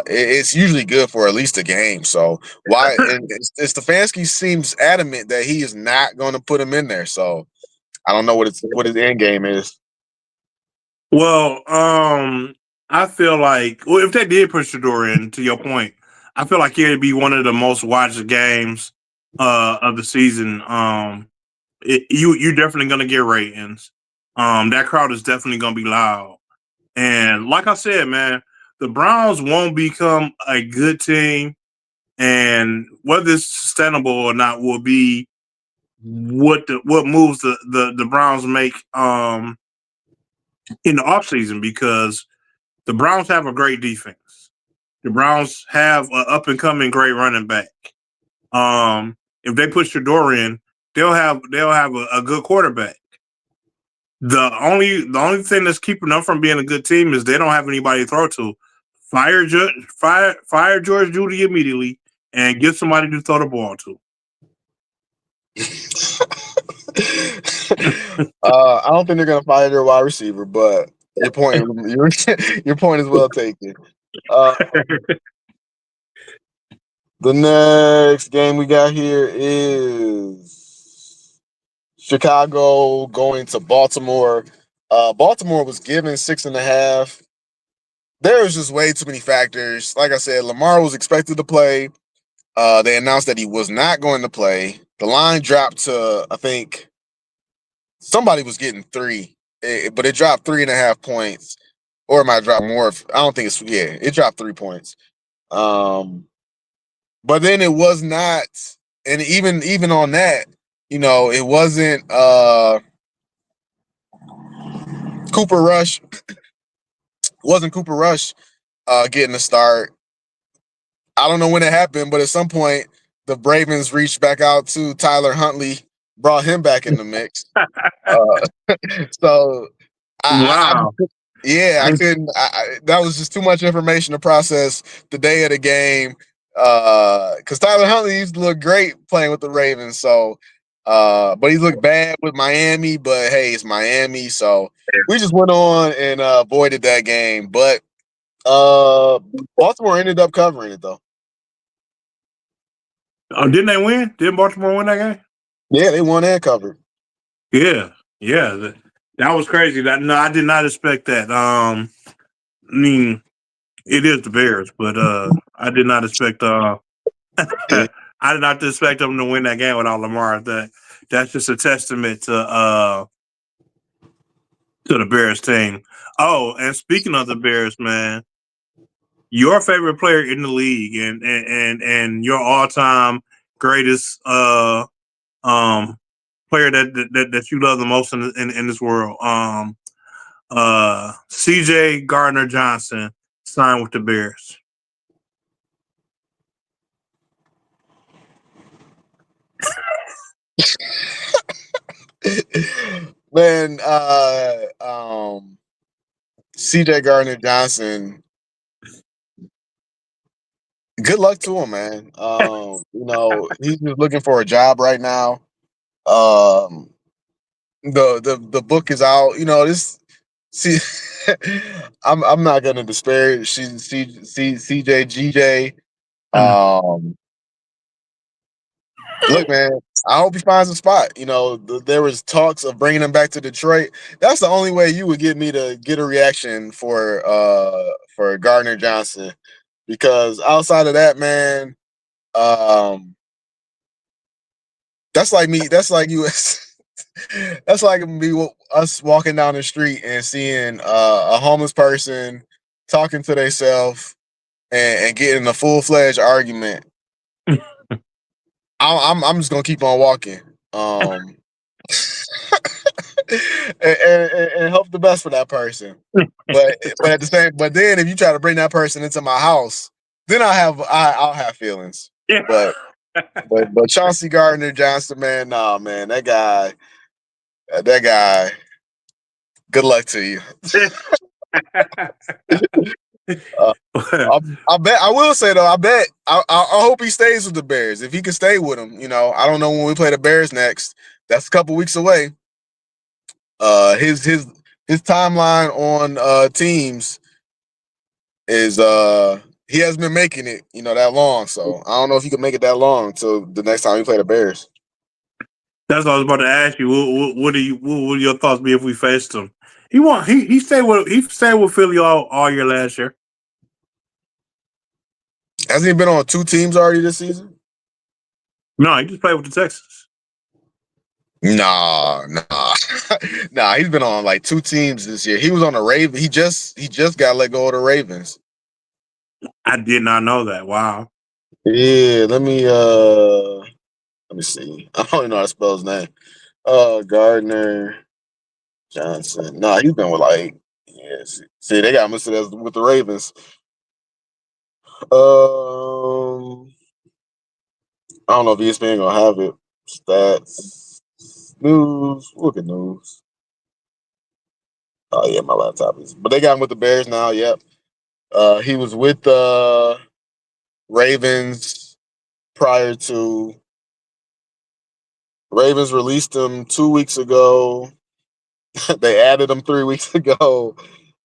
it's usually good for at least a game. So why? And Stefanski seems adamant that he is not going to put him in there. So I don't know what his end game is. Well, I feel like, if they did push the door in, to your point, I feel like it'd be one of the most watched games of the season. You're definitely gonna get ratings. That crowd is definitely gonna be loud. And like I said, man, the Browns won't become a good team, and whether it's sustainable or not will be what moves the Browns make in the offseason, because the Browns have a great defense. The Browns have an up and coming great running back. If they put Shador in, they'll have a good quarterback. The only thing that's keeping them from being a good team is they don't have anybody to throw to. Fire George Judy immediately and get somebody to throw the ball to. I don't think they're gonna fire their wide receiver, but your point is well taken. The next game we got here is Chicago going to Baltimore. Baltimore was given 6.5. There was just way too many factors. Like I said, Lamar was expected to play. They announced that he was not going to play. The line dropped to, I think, somebody was getting 3, but it dropped 3.5 points, or it might drop more. I don't think it dropped 3 points. But then it was not, and even on that, it wasn't Cooper Rush. Wasn't Cooper Rush getting a start. I don't know when it happened, but at some point the Ravens reached back out to Tyler Huntley, brought him back in the mix. So Wow. I couldn't. That was just too much information to process the day of the game. Because Tyler Huntley used to look great playing with the Ravens. So, but he looked bad with Miami. But hey, it's Miami, so we just went on and avoided that game. But Baltimore ended up covering it though. Didn't they win? Didn't Baltimore win that game? Yeah, they won and covered. Yeah. That was crazy. No, I did not expect that. I mean, it is the Bears, but I did not expect I did not expect them to win that game without Lamar. That's just a testament to the Bears team. Oh, and speaking of the Bears, man, your favorite player in the league and your all-time greatest player that you love the most in this world, CJ Gardner-Johnson signed with the Bears. Man, CJ Gardner-Johnson, good luck to him, man. He's just looking for a job right now. The book is out. See, I'm not gonna disparage CJ GJ. Look, man, I hope he finds a spot. There was talks of bringing him back to Detroit. That's the only way you would get me to get a reaction for Gardner-Johnson, because outside of that, man, that's like me. That's like you. That's like us walking down the street and seeing a homeless person talking to themselves and getting a full-fledged argument. I'm just gonna keep on walking, and hope the best for that person. But then if you try to bring that person into my house, then I'll have feelings. Yeah. But Chauncey Gardner-Johnson, man, nah, man, that guy. Good luck to you. I bet. I will say though. I hope he stays with the Bears. If he can stay with them, I don't know when we play the Bears next. That's a couple weeks away. His timeline on teams is he hasn't been making it that long. So I don't know if he can make it that long until the next time we play the Bears. That's what I was about to ask you. What would your thoughts be if we faced him? He stayed with Philly all year last year. Hasn't he been on 2 teams already this season? No, he just played with the Texans. Nah. He's been on like 2 teams this year. He was on the Ravens. He just got let go of the Ravens. I did not know that. Wow. Yeah, let me see. I don't even know how to spell his name. Gardner Johnson. He's been with see, they got him listed as with the Ravens. I don't know if ESPN gonna have it. Stats, news. Look at news. Oh yeah, my laptop is. But they got him with the Bears now. Yep. He was with the Ravens prior to. Ravens released him 2 weeks ago. They added him 3 weeks ago,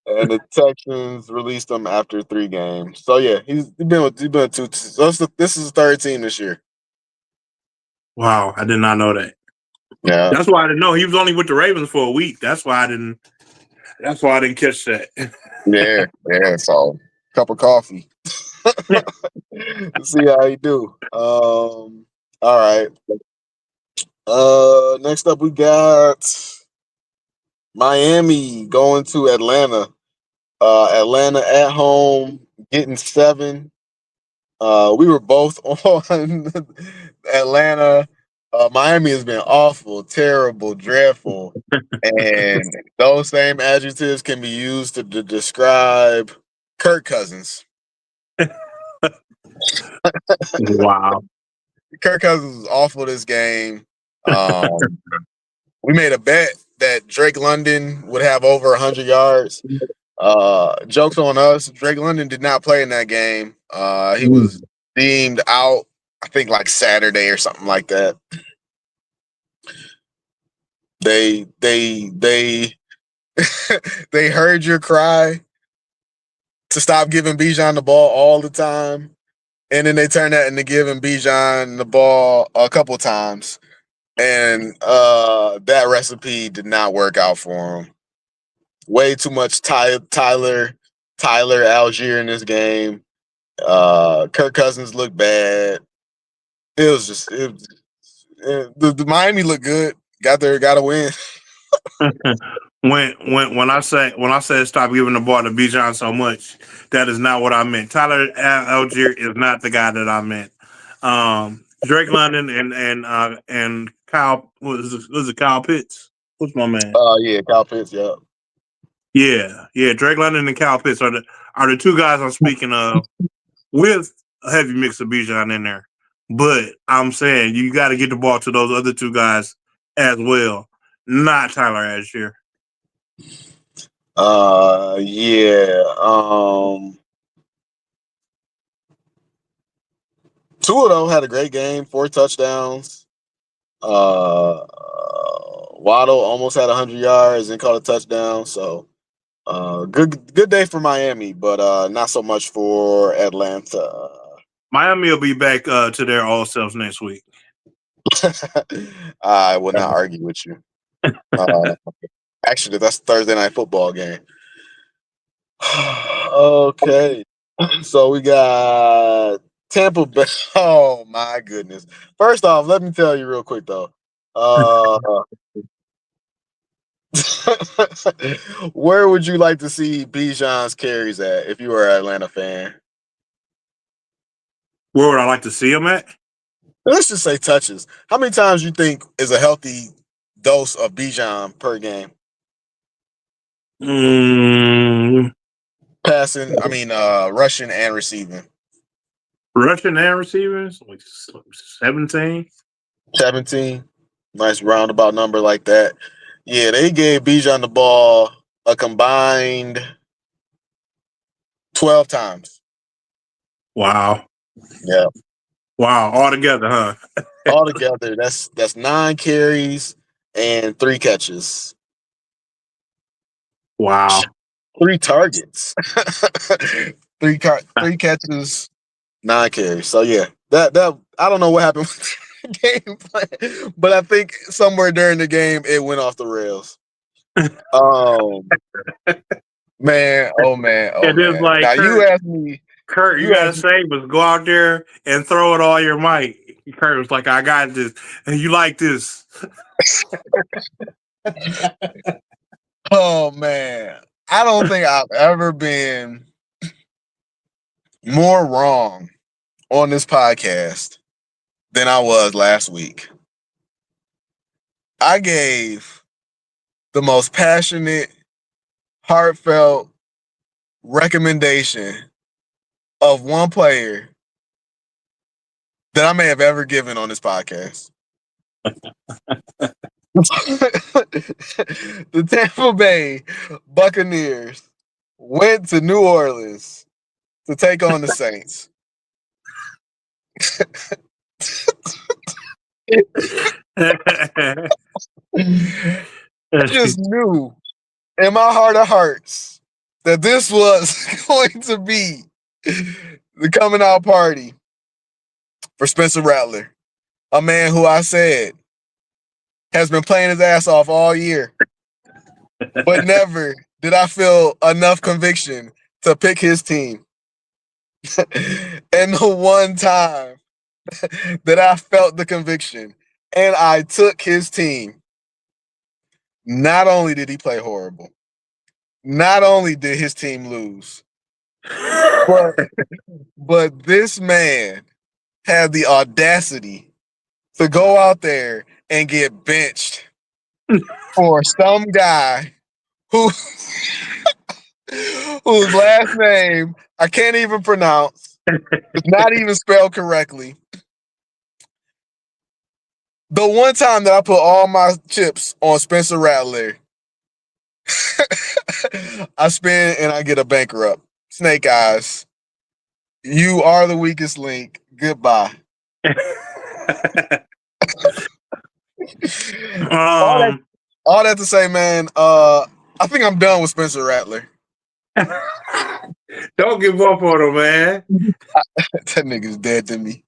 and the Texans released him after 3 games. So yeah, he's been with two. So this is his third team this year. Wow, I did not know that. Yeah, That's why I didn't know he was only with the Ravens for a week. That's why I didn't. That's why I didn't catch that. yeah. So cup of coffee. See how you do. All right. Next up we got Miami going to Atlanta. Atlanta at home getting 7. We were both on Atlanta. Miami has been awful, terrible, dreadful, and those same adjectives can be used to describe Kirk Cousins. Wow. Kirk Cousins was awful this game. We made a bet that Drake London would have over 100 yards. Jokes on us. Drake London did not play in that game. He was deemed out, I think, like Saturday or something like that. They they heard your cry to stop giving Bijan the ball all the time, and then they turned that into giving Bijan the ball a couple times, and that recipe did not work out for him. Way too much Tyler Algier in this game. Kirk Cousins looked bad. It was just the Miami looked good. Got a win. when I said stop giving the ball to Bijan so much, that is not what I meant. Tyler Algier is not the guy that I meant. Drake London and Kyle was it Kyle Pitts? What's my man? Yeah, Kyle Pitts. Yeah. Yeah. Drake London and Kyle Pitts are the two guys I'm speaking of with a heavy mix of Bijan in there. But I'm saying you got to get the ball to those other two guys as well, not Tyler Algier. Yeah. Tua though had a great game, 4 touchdowns. Waddle almost had 100 yards and caught a touchdown. So good day for Miami, but not so much for Atlanta. Miami will be back to their all selves next week. I will not argue with you. Actually, that's Thursday night football game. Okay, so we got Tampa Bay. Oh my goodness! First off, let me tell you real quick though. Where would you like to see Bijan's carries at if you were an Atlanta fan? Where would I like to see him at? Let's just say touches. How many times you think is a healthy dose of Bijan per game? Passing, rushing and receiving. Rushing and receiving, like 17. 17. Nice roundabout number like that. Yeah, they gave Bijan the ball a combined 12 times. Wow. Yeah. Wow. All together, huh? Altogether, that's 9 carries and 3 catches. Wow. 3 targets. 3 catches, 9 carries. So yeah, that I don't know what happened with the game plan, but I think somewhere during the game it went off the rails. Man, oh man, oh It is man. like Now you asked me, Kurt, you gotta say was go out there and throw it all your might. Kurt was like, I got this. And you like this. oh man, I don't think I've ever been more wrong on this podcast than I was last week. I gave the most passionate, heartfelt recommendation of one player that I may have ever given on this podcast. The Tampa Bay Buccaneers went to New Orleans to take on the Saints. I just knew in my heart of hearts that this was going to be the coming out party for Spencer Rattler, a man who I said has been playing his ass off all year, but never did I feel enough conviction to pick his team. And the one time that I felt the conviction and I took his team, not only did he play horrible, not only did his team lose, but this man had the audacity to go out there and get benched for some guy who whose last name I can't even pronounce. It's not even spelled correctly. The one time that I put all my chips on Spencer Rattler, I spin and I get a bankrupt. Snake Eyes, you are the weakest link. Goodbye. All that to say, man, I think I'm done with Spencer Rattler. Don't give up on him, man. That nigga's dead to me.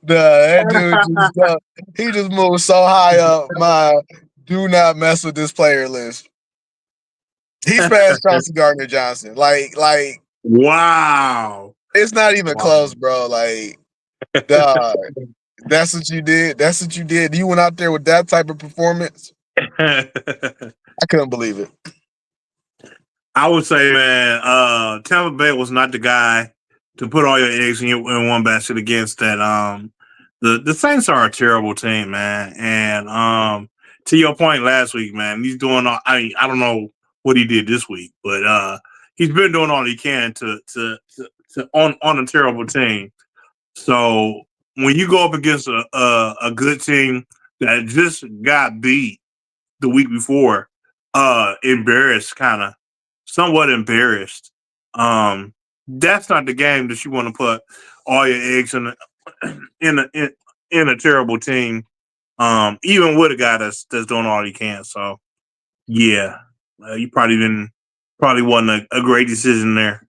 That dude he just moved so high up my do not mess with this player list. He's past Chauncey Gardner-Johnson. Like wow. It's not even close, bro. Like, dog, that's what you did. That's what you did. You went out there with that type of performance. I couldn't believe it. I would say, man, Tampa Bay was not the guy to put all your eggs in one basket against. That the Saints are a terrible team, man. And to your point last week, man, he's doing all, I don't know what he did this week, but he's been doing all he can to on a terrible team. So when you go up against a good team that just got beat the week before, somewhat embarrassed. That's not the game that you want to put all your eggs in a terrible team. Even with a guy that's doing all he can. So yeah, you probably wasn't a great decision there.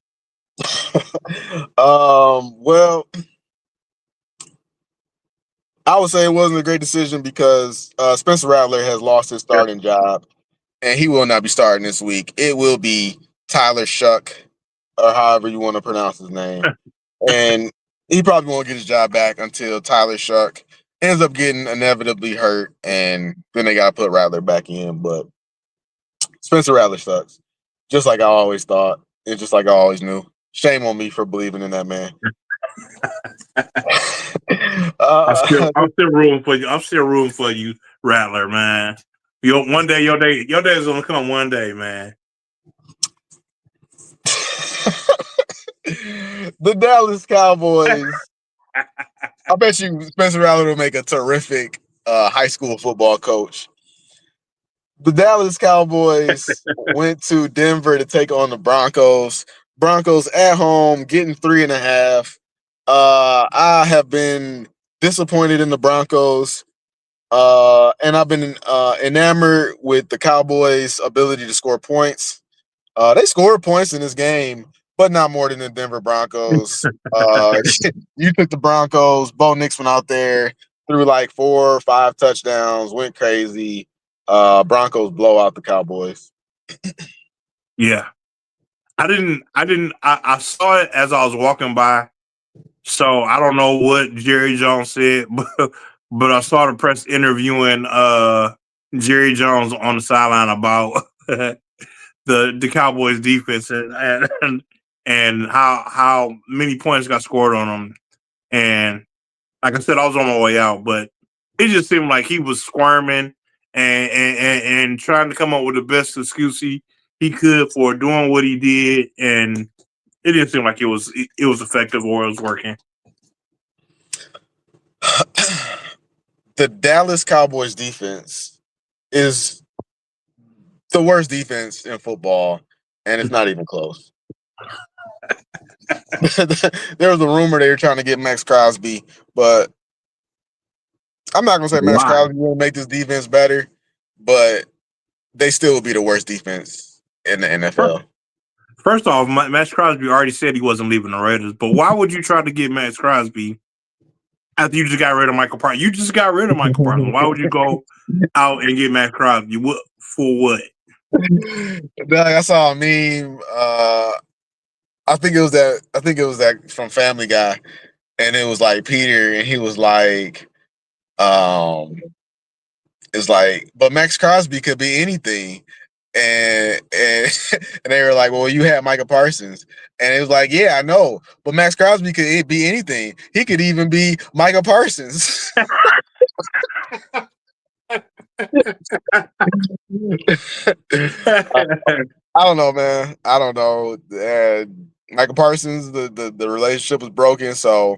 Well, I would say it wasn't a great decision because Spencer Rattler has lost his starting job, and he will not be starting this week. It will be Tyler Shuck, or however you want to pronounce his name, and he probably won't get his job back until Tyler Shuck ends up getting inevitably hurt, and then they got to put Rattler back in. But Spencer Rattler sucks, just like I always thought, and just like I always knew. Shame on me for believing in that man. I'm still rooting for you. I'm still rooting for you, Rattler, man. One day is gonna come one day, man. The Dallas Cowboys. I bet you Spencer Rattler will make a terrific high school football coach. The Dallas Cowboys went to Denver to take on the Broncos. Broncos at home, getting 3.5. I have been disappointed in the Broncos, and I've been enamored with the Cowboys' ability to score points. They scored points in this game, but not more than the Denver Broncos. You took the Broncos. Bo Nix went out there, threw like 4 or 5 touchdowns, went crazy. Broncos blow out the Cowboys. Yeah. I saw it as I was walking by. So I don't know what Jerry Jones said, but I saw the press interviewing Jerry Jones on the sideline about the Cowboys defense and how many points got scored on them. And like I said, I was on my way out, but it just seemed like he was squirming and trying to come up with the best excuse he could for doing what he did, and it didn't seem like it was effective or it was working. The Dallas Cowboys defense is the worst defense in football, and it's not even close. There was a rumor they were trying to get Max Crosby, but I'm not gonna say Max Why? Crosby will make this defense better, but they still will be the worst defense in the NFL. First off, Max Crosby already said he wasn't leaving the Raiders, but why would you try to get Max Crosby after you just got rid of Michael Parsons? You just got rid of Michael Parsons. Why would you go out and get Max Crosby? For what? I saw a meme. I think it was that from Family Guy, and it was like Peter, and he was like, it's like, but Max Crosby could be anything. And and they were like, well, you had Micah Parsons. And it was like, yeah, I know. But Max Crosby could be anything. He could even be Micah Parsons. I don't know, man. I don't know. Micah Parsons, the relationship was broken. So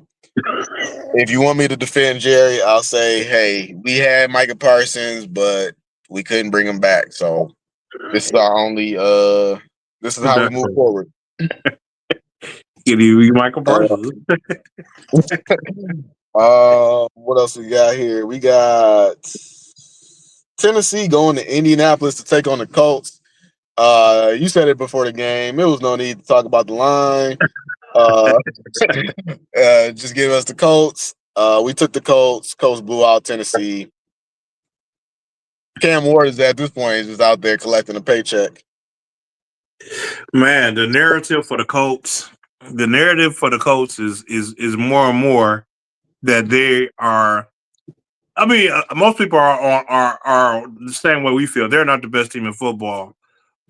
if you want me to defend Jerry, I'll say, hey, we had Micah Parsons, but we couldn't bring him back. So this is our only this is how we move forward. Give you Michael Parsons. What else we got here? We got Tennessee going to Indianapolis to take on the Colts. You said it before the game. There was no need to talk about the line. Just give us the Colts. We took the Colts. Colts blew out Tennessee. Cam Ward is at this point is just out there collecting a paycheck. Man, the narrative for the Colts is more and more that they are. I mean, most people are the same way we feel. They're not the best team in football,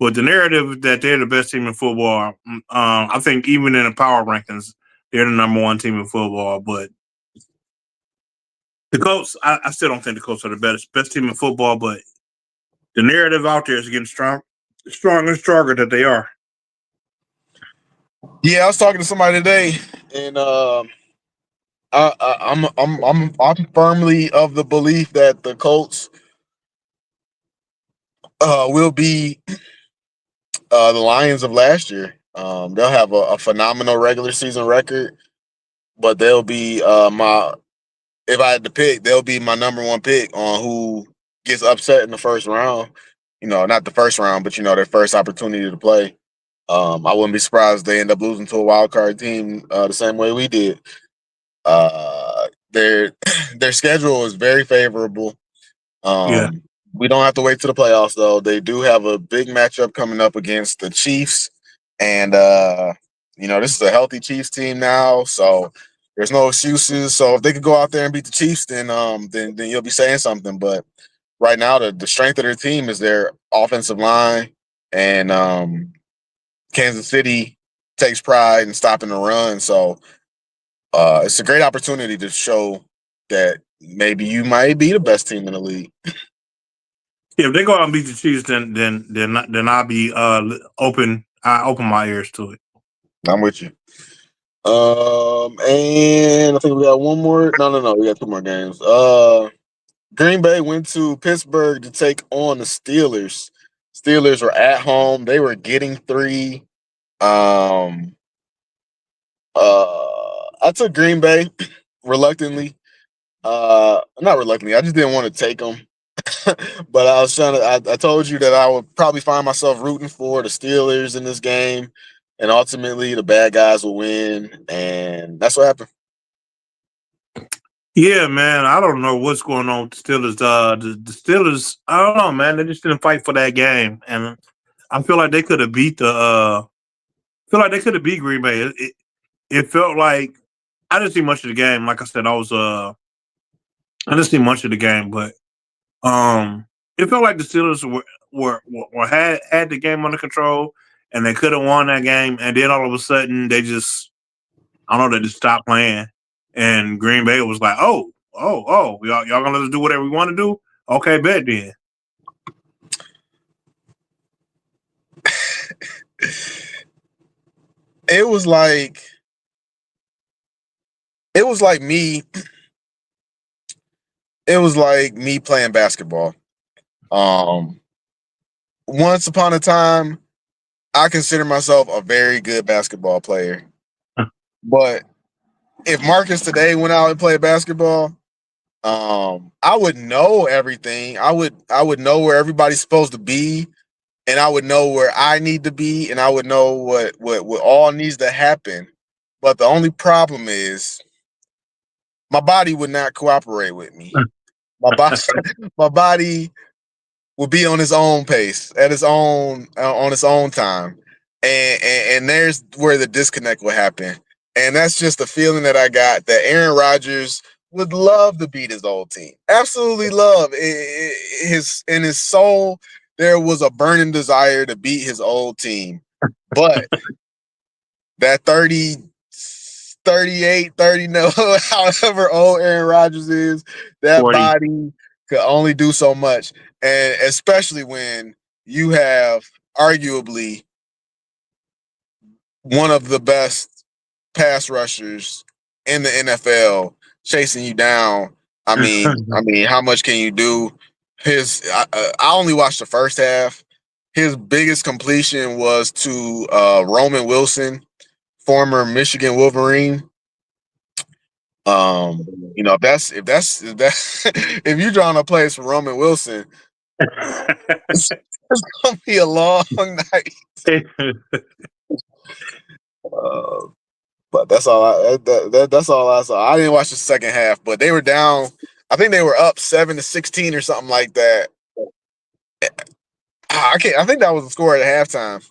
but the narrative that they're the best team in football, I think even in the power rankings, they're the number one team in football. But the Colts, I still don't think the Colts are the best team in football. But the narrative out there is getting stronger and stronger that they are. Yeah, I was talking to somebody today, and I'm firmly of the belief that the Colts will be the Lions of last year. They'll have a phenomenal regular season record, but they'll be my if I had to pick, they'll be my number one pick on who gets upset in the first round. You know, not the first round, but their first opportunity to play. I wouldn't be surprised if they end up losing to a wild card team the same way we did. Their their schedule is very favorable. Yeah. We don't have to wait to the playoffs though. They do have a big matchup coming up against the Chiefs, and this is a healthy Chiefs team now, so there's no excuses. So if they could go out there and beat the Chiefs, then you'll be saying something. But right now, the strength of their team is their offensive line, and Kansas City takes pride in stopping the run. So it's a great opportunity to show that maybe you might be the best team in the league. Yeah, if they go out and beat the Chiefs, then I'll be open. I open my ears to it. I'm with you. And I think we got one more. No, we got two more games. Green Bay went to Pittsburgh to take on the Steelers. Steelers were at home. They were getting 3. I took Green Bay reluctantly. Not reluctantly. I just didn't want to take them. But I was trying to. I told you that I would probably find myself rooting for the Steelers in this game, and ultimately the bad guys will win, and that's what happened. Yeah, man. I don't know what's going on with the Steelers. The Steelers, I don't know, man. They just didn't fight for that game, and I feel like they could have beat Green Bay. It felt like I didn't see much of the game. Like I said, I didn't see much of the game, but it felt like the Steelers had the game under control, and they could have won that game. And then all of a sudden, they just stopped playing. And Green Bay was like, y'all gonna let us do whatever we want to do? Okay, bet then. it was like it was like me. It was like me playing basketball. Um, Once upon a time, I consider myself a very good basketball player. But if Marcus today went out and played basketball, I would know everything. I would know where everybody's supposed to be, and I would know where I need to be, and I would know what all needs to happen. But the only problem is my body would not cooperate with me. My body, my body will be on its own pace, at its own on its own time, and there's where the disconnect will happen. And that's just the feeling that I got that Aaron Rodgers would love to beat his old team, absolutely love his in his soul. There was a burning desire to beat his old team, but that 30, 38, 30, no, however old Aaron Rodgers is, that 40. body could only do so much. And especially when you have arguably one of the best pass rushers in the NFL chasing you down. I mean, how much can you do? I only watched the first half. His biggest completion was to Roman Wilson, former Michigan Wolverine. If that's if you're drawing a place for Roman Wilson, it's gonna be a long night. Uh, but that's all that's all I saw. I didn't watch the second half, but they were down. I think they were up 7-16 or something like that. I can't. I think that was the score at halftime,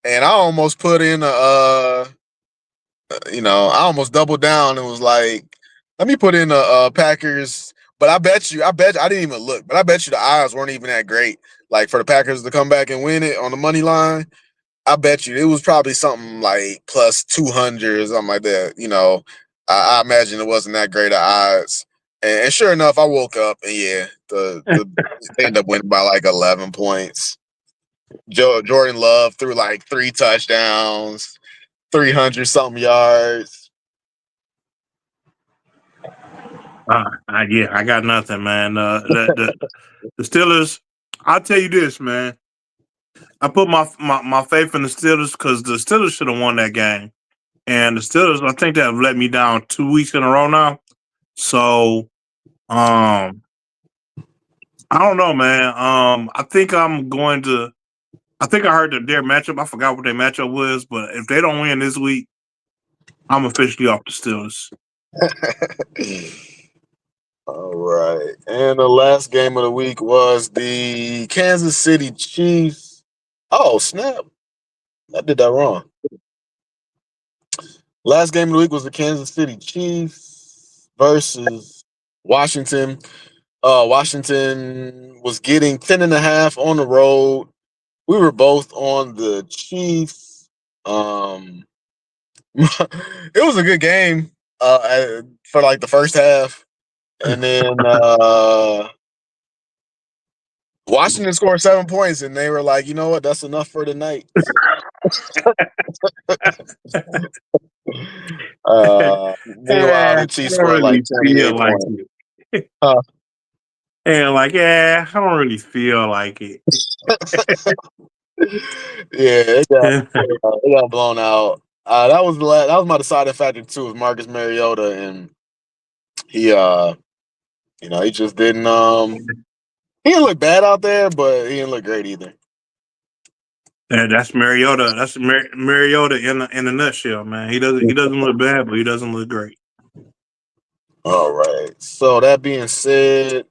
and I almost put in I almost doubled down and was like, let me put in a Packers. But I didn't even look, but I bet you the odds weren't even that great. Like for the Packers to come back and win it on the money line, I bet you it was probably something like plus 200 or something like that. I imagine it wasn't that great of odds. And sure enough, I woke up and yeah, they ended up winning by like 11 points. Jordan Love threw like 3 touchdowns, 300 something yards. Yeah, I got nothing, man. The Steelers. I'll tell you this, man. I put my faith in the Steelers because the Steelers should have won that game, and the Steelers. I think they have let me down 2 weeks in a row now. So, um, I don't know, man. I think I'm going to. I think I heard that their matchup. I forgot what their matchup was, but if they don't win this week, I'm officially off the Steelers. All right. And the last game of the week was the Kansas City Chiefs. Oh, snap. I did that wrong. Last game of the week was the Kansas City Chiefs versus Washington. Washington was getting 10.5 on the road. We were both on the Chiefs. It was a good game for like the first half. And then Washington scored 7 points, and they were like, you know what? That's enough for the night. Meanwhile, the I Chiefs don't scored really like feel 28 like points. it. Uh, And like, yeah, I don't really feel like it. yeah, it got blown out. That was my deciding factor too. Was Marcus Mariota, and he he just didn't he didn't look bad out there, but he didn't look great either. That's Mariota. That's Mariota in a nutshell, man. He doesn't look bad, but he doesn't look great. All right. So that being said,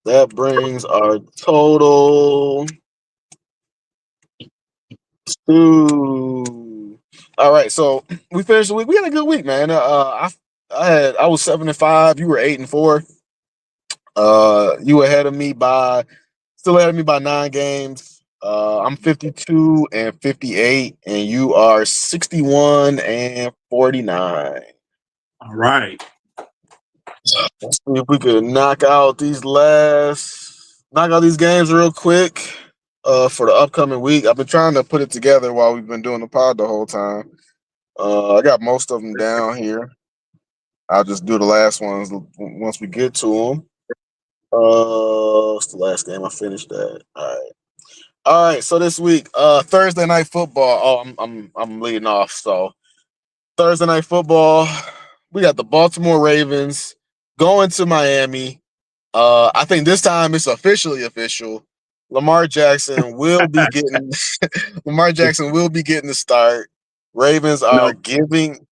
that brings our total to. All right. So we finished the week. We had a good week, man. I was 7-5. You were 8-4. You still ahead of me by 9 games. I'm 52-58, and you are 61-49. All right. Let's see if we could knock out these games real quick. for the upcoming week. I've been trying to put it together while we've been doing the pod the whole time. I got most of them down here. I'll just do the last ones once we get to them. What's the last game I finished that? All right. So this week, Thursday night football. Oh, I'm leading off. So Thursday night football, we got the Baltimore Ravens going to Miami. I think this time it's officially official. Lamar Jackson will be getting Lamar Jackson will be getting the start. Ravens are No, giving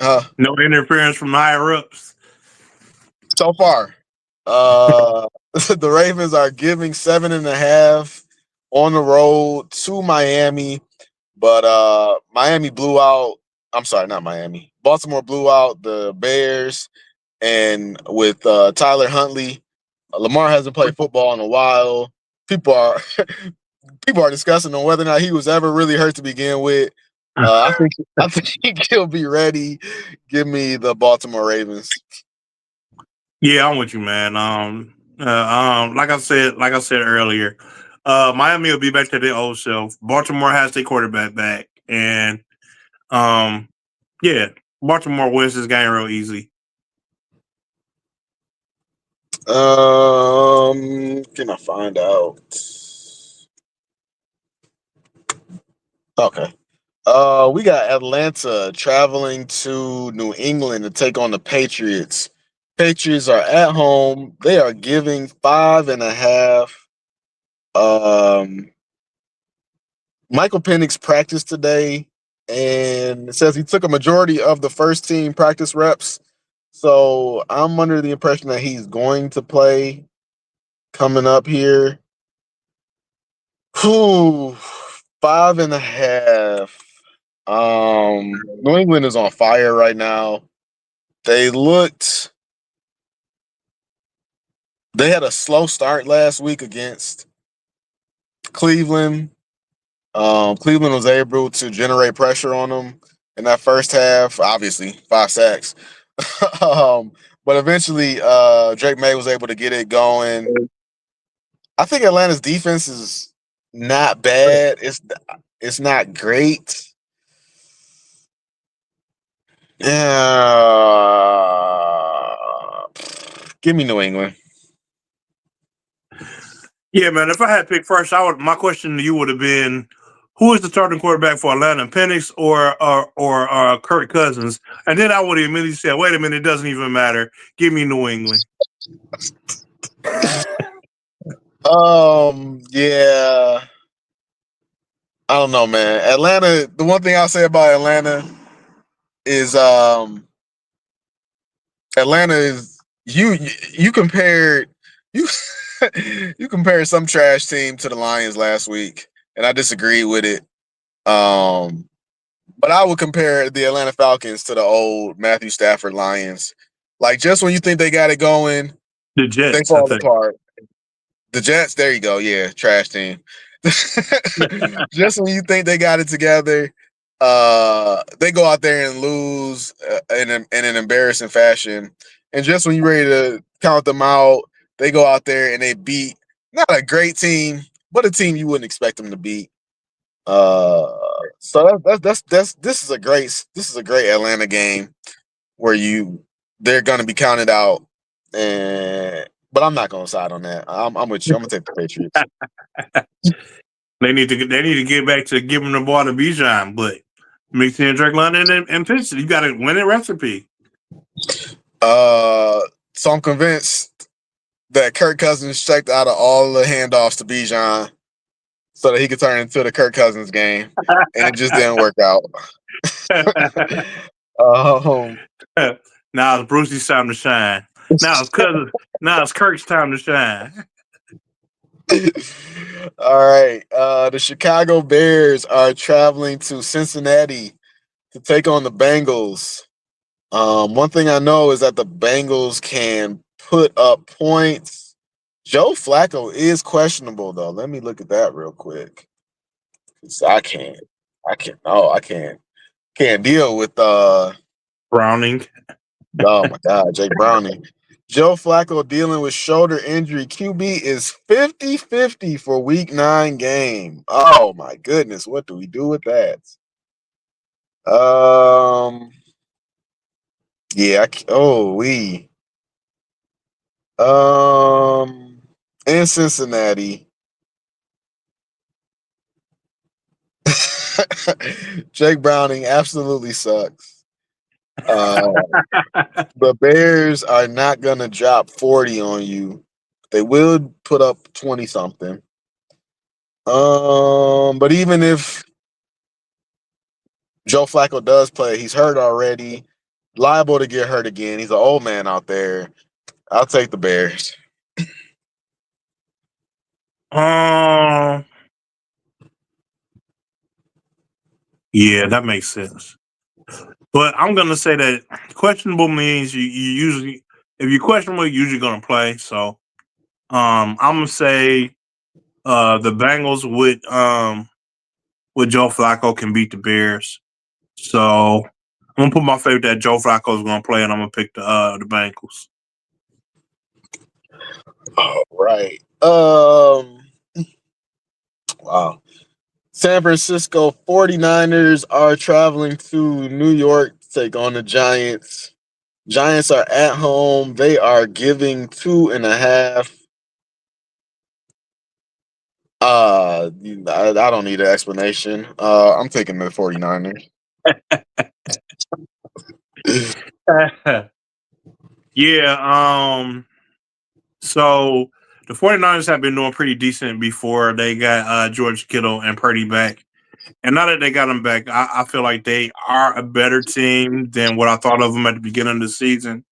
no interference from higher ups. so far. The Ravens are giving 7.5 on the road to Miami, but Miami blew out. I'm sorry, not Miami. Baltimore blew out the Bears, and with Tyler Huntley, Lamar hasn't played football in a while. People are people are discussing on whether or not he was ever really hurt to begin with. I think he'll be ready. Give me the Baltimore Ravens. Yeah, I'm with you, man. Like I said earlier, Miami will be back to their old self. Baltimore has their quarterback back, and um, yeah, Baltimore wins this game real easy. Can I find out? Okay. We got Atlanta traveling to New England to take on the Patriots. Patriots are at home. They are giving 5.5. Michael Penix practiced today, and it says he took a majority of the first team practice reps. So I'm under the impression that he's going to play coming up here. Whew, 5.5. New England is on fire right now. They had a slow start last week against Cleveland. Cleveland was able to generate pressure on them in that first half. Obviously, 5 sacks. But eventually, Drake May was able to get it going. I think Atlanta's defense is not bad. It's not great. Give me New England. Yeah, man. If I had picked first, my question to you would have been, who is the starting quarterback for Atlanta, Penix or Kirk Cousins? And then I would have immediately said, wait a minute, it doesn't even matter. Give me New England. Yeah. I don't know, man. Atlanta, the one thing I'll say about Atlanta is Atlanta is you compared you you compared some trash team to the Lions last week, and I disagree with it. But I would compare the Atlanta Falcons to the old Matthew Stafford Lions. Like just when you think they got it going, The they Jets, I fall think. apart. The Jets, there you go. Yeah, trash team. Just when you think they got it together, they go out there and lose in an embarrassing fashion. And just when you're ready to count them out, they go out there and they beat not a great team, but a team you wouldn't expect them to beat. So that's this is a great Atlanta game where they're gonna be counted out, and but I'm not gonna side on that. I'm with you. I'm gonna take the Patriots. They need to get back to giving the ball to Bijan, but mixing in Drake London and Pitts, you got a winning recipe. So I'm convinced that Kirk Cousins checked out of all the handoffs to Bijan so that he could turn into the Kirk Cousins game, and it just didn't work out. um, Now it's Brucey's time to shine. Now it's Kirk's time to shine. all right. The Chicago Bears are traveling to Cincinnati to take on the Bengals. One thing I know is that the Bengals can put up points. Joe Flacco is questionable though. Let me look at that real quick. 'Cause I can't deal with Browning. oh my god, Jake Browning. Joe Flacco dealing with shoulder injury. QB is 50-50 for week 9 game. Oh my goodness. What do we do with that? Yeah, in Cincinnati. Jake Browning absolutely sucks. The Bears are not gonna drop 40 on you. They will put up 20 something. But even if Joe Flacco does play, he's hurt already, liable to get hurt again. He's an old man out there. I'll take the Bears. Yeah, that makes sense. But I'm gonna say that questionable means you usually, if you're questionable, you're usually gonna play. So I'm gonna say the Bengals with Joe Flacco can beat the Bears. So I'm gonna put my faith that Joe Flacco is gonna play, and I'm gonna pick the Bengals. All right. Wow. San Francisco 49ers are traveling to New York to take on the Giants. Giants are at home. They are giving 2.5. I don't need an explanation. I'm taking the 49ers. Yeah. So the 49ers have been doing pretty decent before they got George Kittle and Purdy back. And now that they got them back, I feel like they are a better team than what I thought of them at the beginning of the season.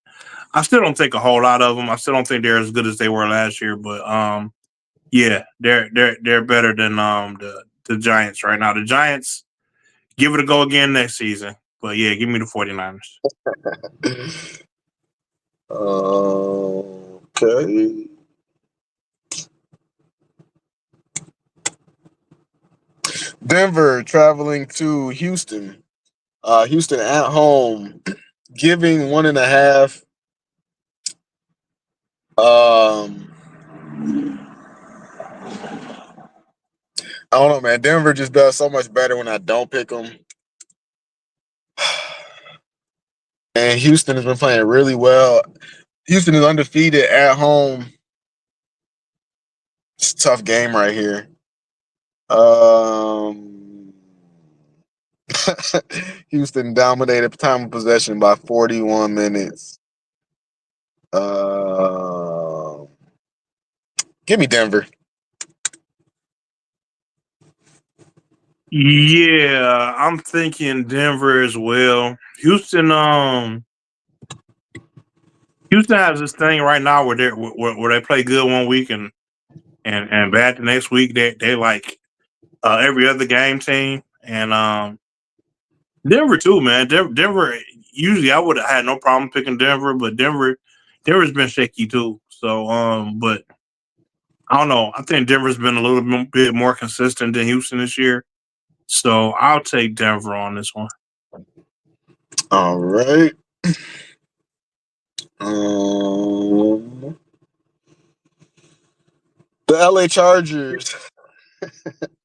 I still don't think a whole lot of them. I still don't think they're as good as they were last year, but yeah, they're better than the Giants right now. The Giants, give it a go again next season. But yeah, give me the 49ers. Okay. Denver traveling to Houston. Houston at home, giving 1.5. I don't know, man. Denver just does so much better when I don't pick them. And Houston has been playing really well. Houston is undefeated at home. It's a tough game right here. Houston dominated time of possession by 41 minutes. Give me Denver. Yeah, I'm thinking Denver as well. Houston has this thing right now where they play good one week and bad the next week. They like every other game team, and Denver too, man. Denver usually I would have had no problem picking Denver, but Denver's been shaky too. So but I don't know. I think Denver's been a little bit more consistent than Houston this year. So I'll take Denver on this one. All right. The LA Chargers.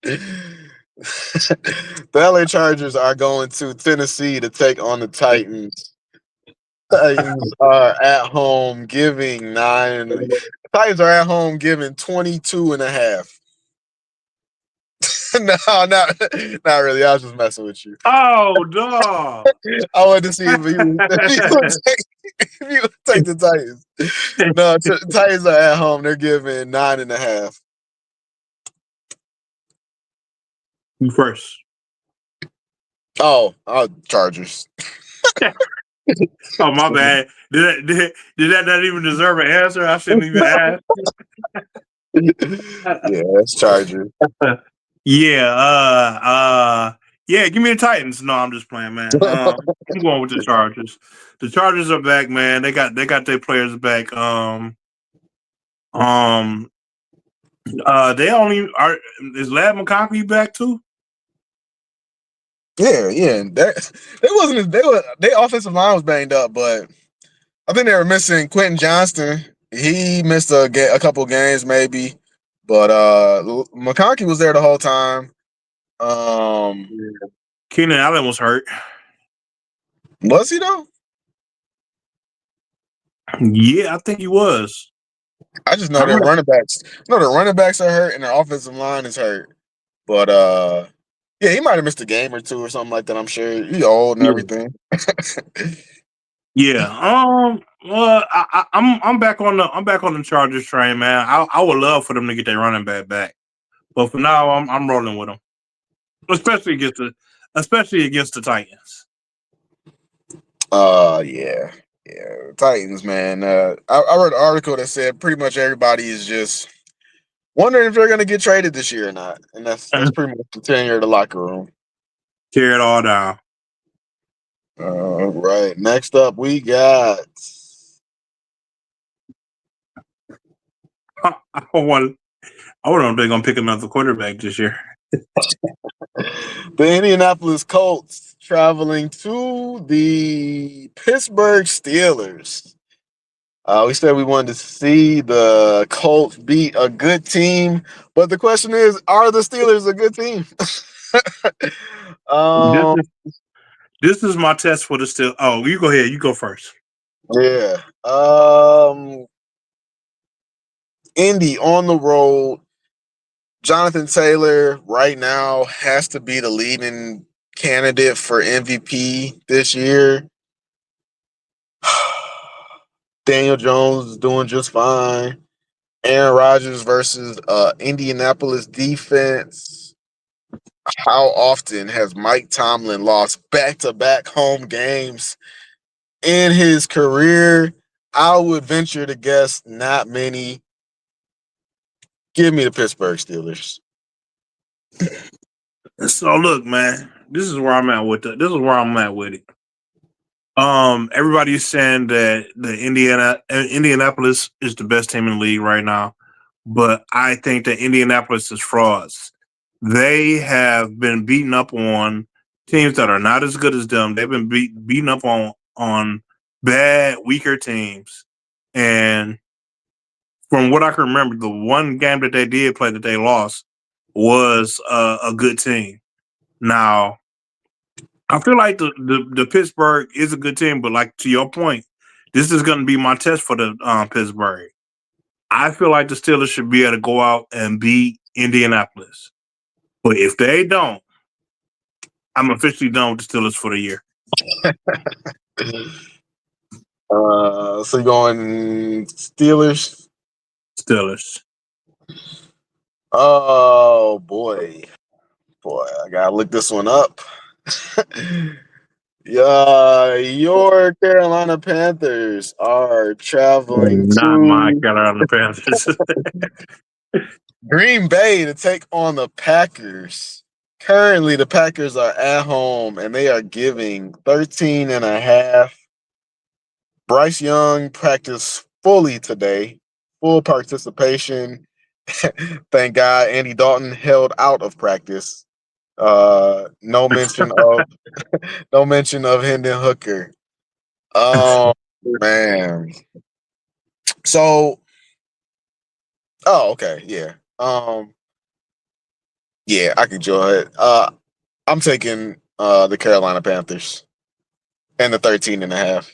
The LA Chargers are going to Tennessee to take on the Titans. Titans are at home giving 9. Titans are at home giving 22.5. No, not really. I was just messing with you. Oh, dog. I wanted to see if you would take the Titans. No, Titans are at home. They're giving 9.5. You first. Oh, Chargers. Oh, my bad. Did that not even deserve an answer? I shouldn't even ask. Yeah, that's Chargers. Yeah, yeah, give me the Titans. No, I'm just playing, man. I'm going with the Chargers. The Chargers are back, man. They got their players back. They only are is Lad McConkey back too? Yeah. Their offensive line was banged up, but I think they were missing Quentin Johnston. He missed a couple games maybe, but McConkey was there the whole time. Keenan Allen was hurt. Was he though? Yeah, I think he was. I just know their running backs. No, their running backs are hurt and their offensive line is hurt. But yeah, he might have missed a game or two or something like that. I'm sure he's old and Yeah. everything. Yeah. Well, I'm back on the Chargers train, man. I would love for them to get their running back, but for now, I'm rolling with them, especially against the Titans. Yeah. Titans, man. I read an article that said pretty much everybody is just wondering if they're gonna get traded this year or not. And that's pretty much the tenure of the locker room. Tear it all down. All right. Next up we got I wonder if they're gonna pick another quarterback this year. the Indianapolis Colts traveling to the Pittsburgh Steelers. We said we wanted to see the Colts beat a good team, but the question is, are the Steelers a good team? This is my test for the Steelers. Oh, you go ahead. You go first. Yeah. Indy on the road. Jonathan Taylor right now has to be the leading candidate for MVP this year. Daniel Jones is doing just fine. Aaron Rodgers versus Indianapolis defense. How often has Mike Tomlin lost back-to-back home games in his career? I would venture to guess not many. Give me the Pittsburgh Steelers. So look, man, this is where I'm at with it. Everybody's saying that the Indianapolis is the best team in the league right now, but I think that Indianapolis is frauds. They have been beaten up on teams that are not as good as them. They've been beaten up on bad, weaker teams, and from what I can remember, the one game that they did play that they lost was a good team. Now, I feel like the Pittsburgh is a good team, but like to your point, this is going to be my test for the Pittsburgh. I feel like the Steelers should be able to go out and beat Indianapolis, but if they don't, I'm officially done with the Steelers for the year. So you're going Steelers? Steelers. Oh boy, I gotta look this one up. Yeah, your Carolina Panthers are traveling Not my to Carolina Panthers. Green Bay to take on the Packers. Currently, the Packers are at home and they are giving 13 and a half. Bryce Young practiced fully today, full participation. Thank God Andy Dalton held out of practice. No mention of Hendon Hooker. Oh man. So okay, yeah. Yeah, I can go ahead. I'm taking the Carolina Panthers and the 13 and a half.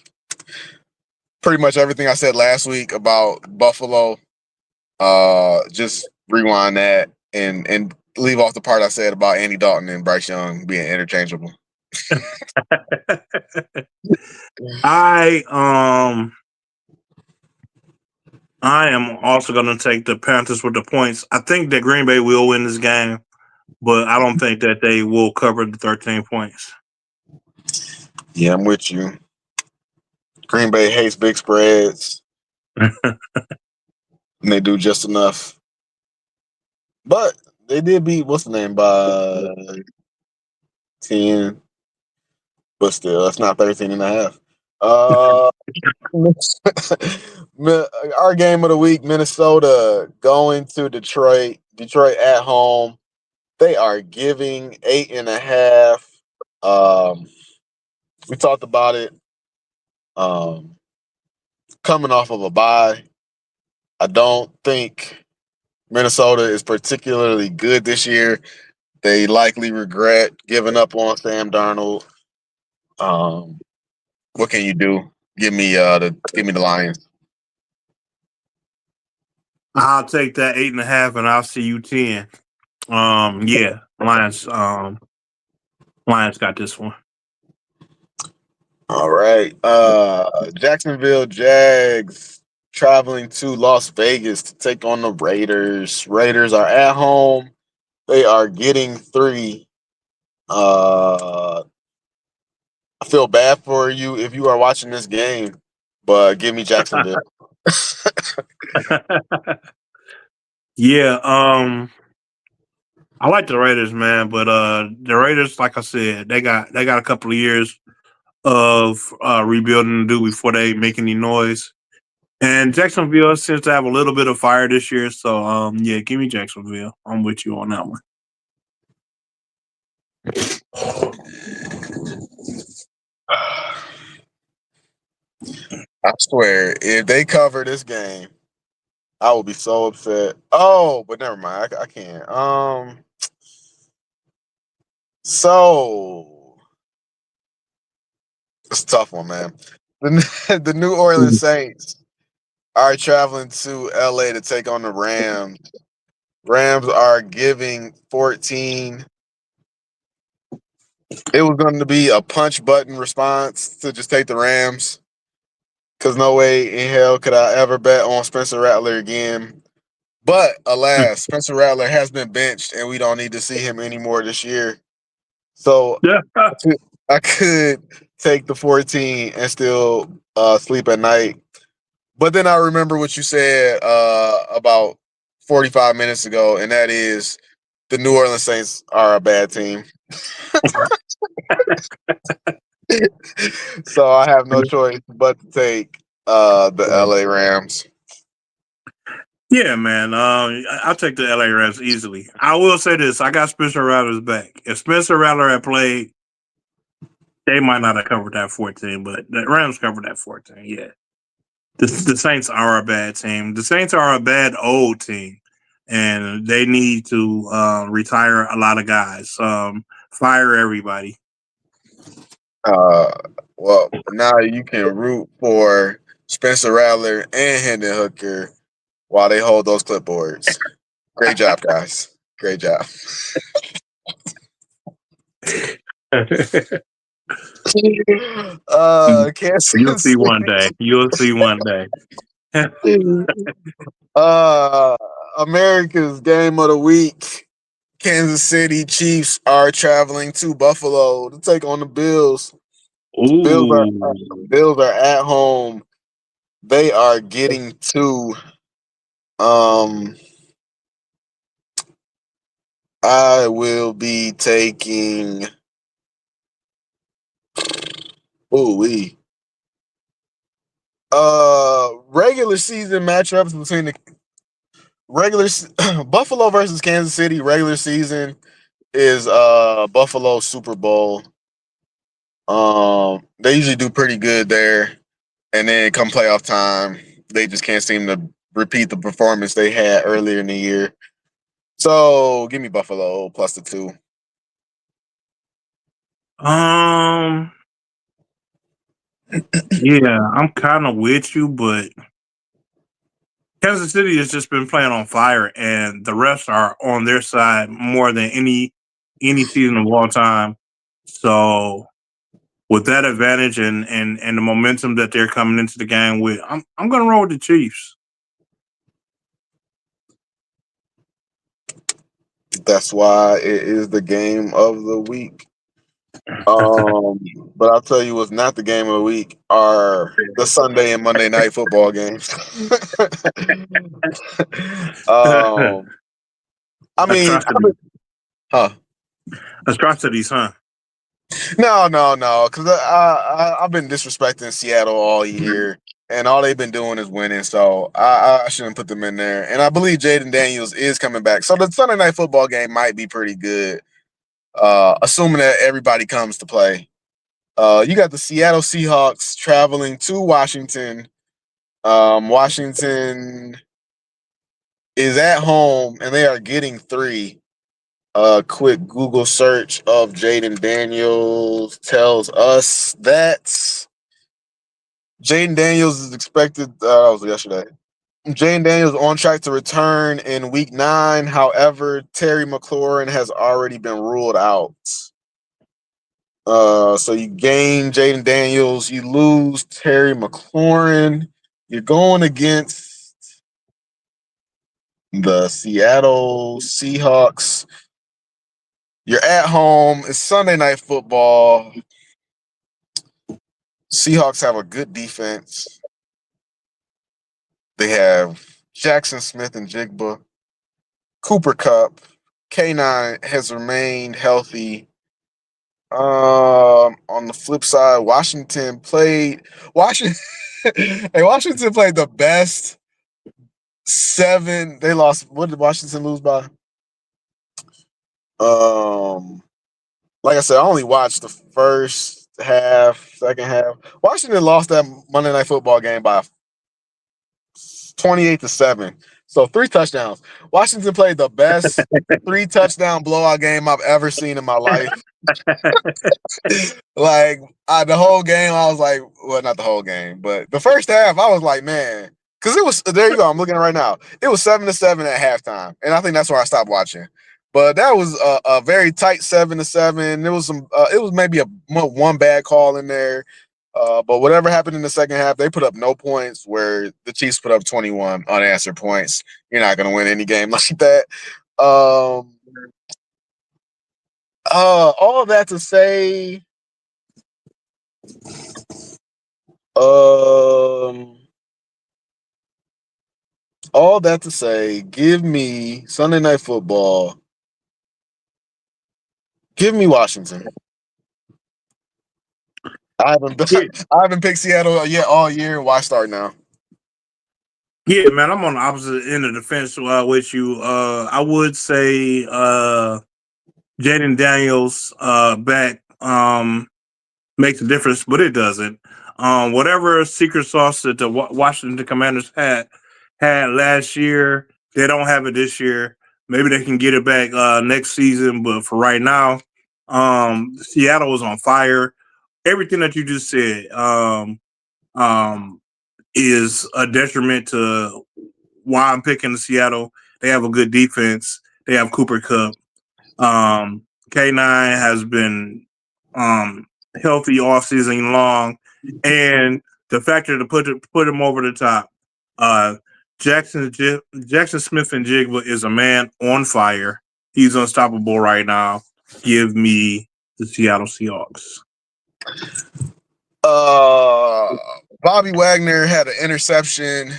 Pretty much everything I said last week about Buffalo. Just rewind that and leave off the part I said about Andy Dalton and Bryce Young being interchangeable. I am also going to take the Panthers with the points. I think that Green Bay will win this game, but I don't think that they will cover the 13 points. Yeah, I'm with you. Green Bay hates big spreads. And they do just enough. But they did beat what's the name by 10. But still, that's not 13 and a half. Our game of the week, Minnesota going to Detroit. Detroit at home. They are giving 8.5. We talked about it. coming off of a bye. I don't think Minnesota is particularly good this year. They likely regret giving up on Sam Darnold. What can you do? Give me the Lions. I'll take that 8.5, and I'll see you 10. Yeah, Lions. Lions got this one. All right. Jacksonville Jags traveling to Las Vegas to take on the Raiders. Raiders are at home. They are getting 3. I feel bad for you if you are watching this game, but give me Jacksonville. Yeah. I like the Raiders, man, but the Raiders, like I said, they got a couple of years of rebuilding to do before they make any noise. And Jacksonville seems to have a little bit of fire this year, so yeah, give me Jacksonville. I'm with you on that one. I swear, if they cover this game, I will be so upset. Oh, but never mind. I can't. So it's a tough one, man. The New Orleans Saints are traveling to LA to take on the Rams. Rams are giving 14. It was going to be a punch button response to just take the Rams because no way in hell could I ever bet on Spencer Rattler again. But alas, Spencer Rattler has been benched and we don't need to see him anymore this year. So Yeah. I could take the 14 and still sleep at night. But then I remember what you said about 45 minutes ago, and that is the New Orleans Saints are a bad team. So I have no choice but to take the LA Rams. Yeah, man. I'll take the LA Rams easily. I will say this: I got Spencer Rattler's back. If Spencer Rattler had played, they might not have covered that 14, but the Rams covered that 14. Yeah, the Saints are a bad team. The Saints are a bad old team, and they need to retire a lot of guys. Fire everybody. Uh, well, now you can root for Spencer Rattler and Hendon Hooker while they hold those clipboards. Great job, guys. Great job. You'll Kansas see one day. You'll see one day. City. America's game of the week. Kansas City Chiefs are traveling to Buffalo to take on the Bills. Bills are Ooh. Bills are at home. They are getting to I will be taking we regular season matchups between the Buffalo versus Kansas City regular season is Buffalo Super Bowl. They usually do pretty good there, and then come playoff time, they just can't seem to repeat the performance they had earlier in the year. So give me Buffalo plus the 2. Um. Yeah, I'm kind of with you, but Kansas City has just been playing on fire, and the refs are on their side more than any season of all time. So with that advantage and the momentum that they're coming into the game with, I'm gonna roll with the Chiefs. That's why it is the game of the week. But I'll tell you what's not the game of the week are the Sunday and Monday night football games. I mean, Atrocities, huh? atrocities, huh? No, because I've been disrespecting Seattle all year, and all they've been doing is winning. So I shouldn't put them in there. And I believe Jaden Daniels is coming back, so the Sunday night football game might be pretty good, assuming that everybody comes to play. You got the Seattle Seahawks traveling to Washington Washington is at home and they are getting 3. A quick Google search of Jaden Daniels tells us that Jaden Daniels is expected. That was yesterday. Jaden Daniels on track to return in week 9. However, Terry McLaurin has already been ruled out. So you gain Jaden Daniels, you lose Terry McLaurin. You're going against the Seattle Seahawks. You're at home. It's Sunday Night Football. Seahawks have a good defense. They have Jackson Smith and Jigba. Cooper Kupp. K9 has remained healthy. On the flip side, Washington played Washington played the best 7. They lost. What did Washington lose by? Like I said, I only watched the first half, second half. Washington lost that Monday Night Football game by 28-7. So 3 touchdowns. Washington played the best 3 touchdown blowout game I've ever seen in my life. Like the whole game, I was like, well, not the whole game, but the first half, I was like, man, because it was there. You go. I'm looking at it right now. It was 7-7 at halftime, and I think that's where I stopped watching. But that was a very tight 7-7. There was some. It was maybe one bad call in there. But whatever happened in the second half, they put up no points. Where the Chiefs put up 21 unanswered points. You're not going to win any game like that. All of that to say, give me Sunday Night Football. Give me Washington. I haven't picked Seattle yet all year. Why start now? Yeah, man, I'm on the opposite end of the fence with you. I would say Jaden Daniels back makes a difference, but it doesn't. Whatever secret sauce that the Washington Commanders had last year, they don't have it this year. Maybe they can get it back next season, but for right now, Seattle is on fire. Everything that you just said is a detriment to why I'm picking Seattle. They have a good defense. They have Cooper Kupp. K9 has been healthy all season long, and the factor to put him over the top, Jackson Smith and Jigba is a man on fire. He's unstoppable right now. Give me the Seattle Seahawks. Bobby Wagner had an interception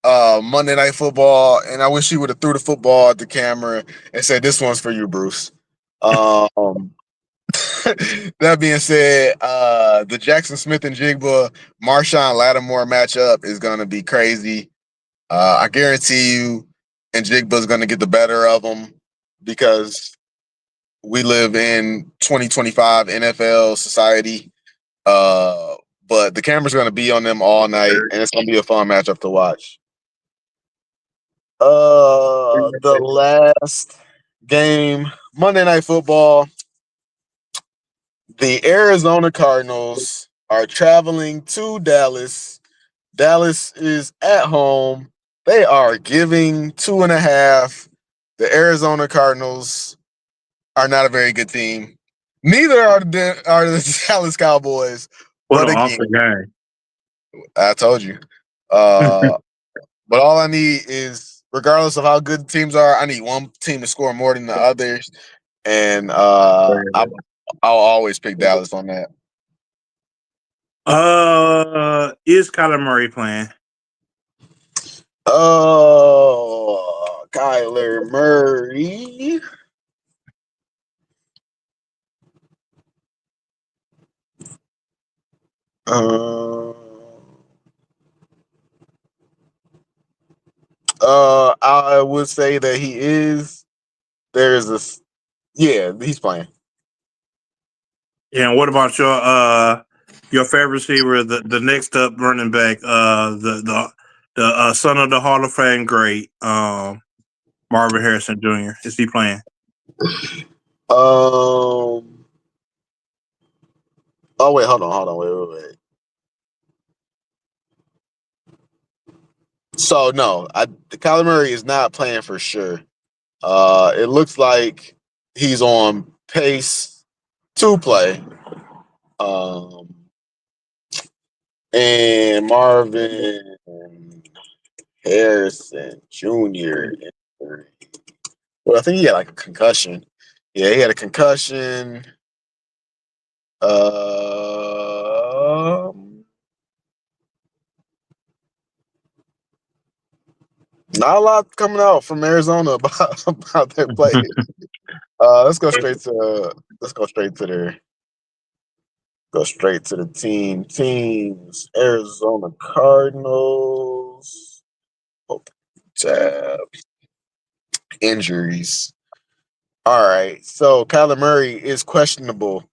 Monday Night Football, and I wish he would have threw the football at the camera and said, "This one's for you, Bruce." That being said, the Jackson Smith and Jigba Marshawn Lattimore matchup is going to be crazy. I guarantee you, and Jigba is going to get the better of them because we live in 2025 NFL society. But the camera's going to be on them all night, and it's going to be a fun matchup to watch. The last game, Monday Night Football. The Arizona Cardinals are traveling to Dallas. Dallas is at home. They are giving 2.5. The Arizona Cardinals are not a very good team. Neither are the Dallas Cowboys. What But an again, awesome game. I told you. But all I need is, regardless of how good the teams are, I need one team to score more than the others. And I'll always pick Dallas on that. Is Kyler Murray playing? Oh, Kyler Murray. I would say that he is. There's this. Yeah, he's playing. Yeah, and what about your Your favorite receiver, the next up running back, the son of the Hall of Fame great, Marvin Harrison Jr. Is he playing? Oh wait, hold on, wait. So no, Kyler Murray is not playing for sure. It looks like he's on pace to play. And Marvin Harrison Jr. Well, I think he had like a concussion. Yeah, he had a concussion. Not a lot coming out from Arizona about their play. Let's go straight to the team. Teams. Arizona Cardinals. Tab. Injuries. All right. So Kyler Murray is questionable.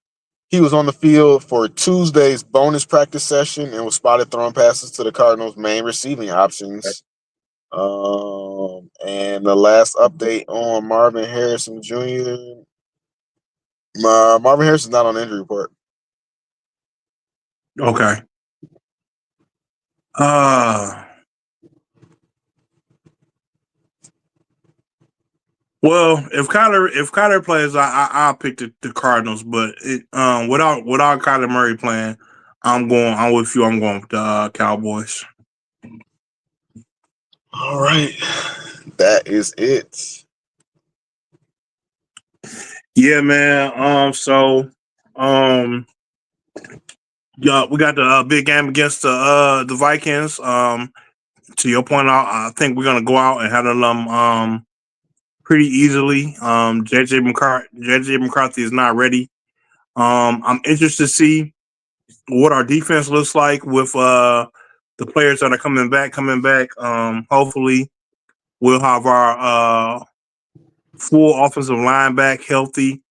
He was on the field for Tuesday's bonus practice session and was spotted throwing passes to the Cardinals' main receiving options. And the last update on Marvin Harrison Jr. Marvin Harrison's not on the injury report. Okay. Well, if Kyler plays, I'll pick the Cardinals. But without Kyler Murray playing, I'm with you. I'm going with the Cowboys. All right, that is it. Yeah, man. Yeah, we got the big game against the Vikings. To your point, I think we're gonna go out and handle them pretty easily. JJ McCarthy is not ready. I'm interested to see what our defense looks like with the players that are coming back. Hopefully, we'll have our full offensive line back healthy.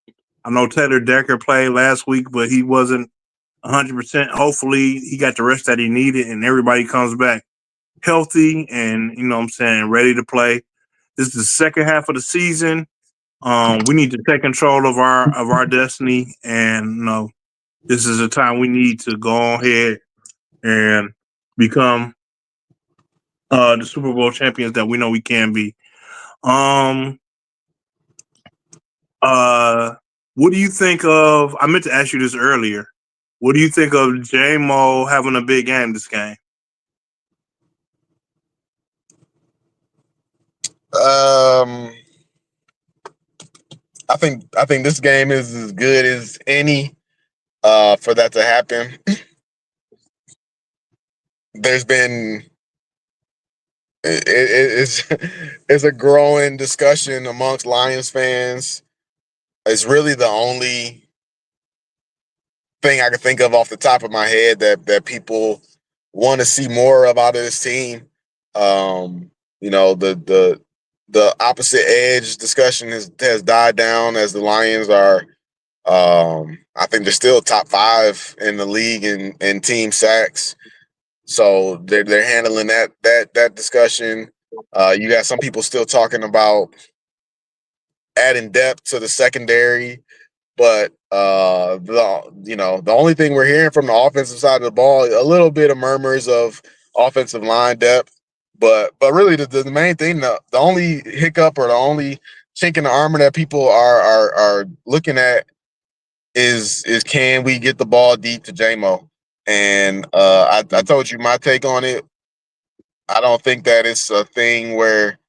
I know Taylor Decker played last week, but he wasn't 100%. Hopefully, he got the rest that he needed, and everybody comes back healthy and ready to play. This is the second half of the season. We need to take control of our destiny, and this is a time we need to go ahead and become the Super Bowl champions that we know we can be. What do you think of? I meant to ask you this earlier. What do you think of J-Mo having a big game this game? I think this game is as good as any for that to happen. There's been it's a growing discussion amongst Lions fans. It's really the only thing I can think of off the top of my head that people want to see more of out of this team. The opposite edge discussion has died down as the Lions are. I think they're still top 5 in the league in team sacks. So they're handling that discussion. You got some people still talking about adding depth to the secondary, but the only thing we're hearing from the offensive side of the ball, a little bit of murmurs of offensive line depth, but really the main thing, the only hiccup or the only chink in the armor that people are looking at is can we get the ball deep to J-Mo? And I told you my take on it. I don't think that it's a thing where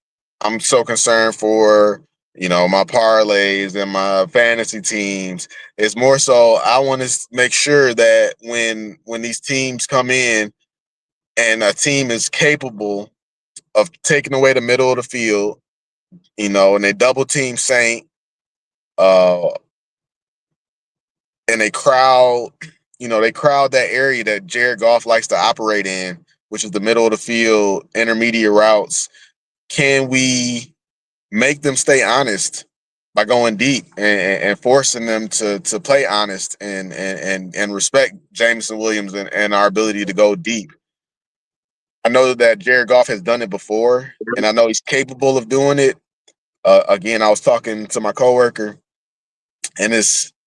I'm so concerned for my parlays and my fantasy teams. It's more so I want to make sure that when these teams come in and a team is capable of taking away the middle of the field, and they double team Saint, and they crowd that area that Jared Goff likes to operate in, which is the middle of the field, intermediate routes. Can we make them stay honest by going deep and forcing them to play honest and respect Jameson Williams and our ability to go deep. I know that Jared Goff has done it before, and I know he's capable of doing it. Again, I was talking to my coworker, and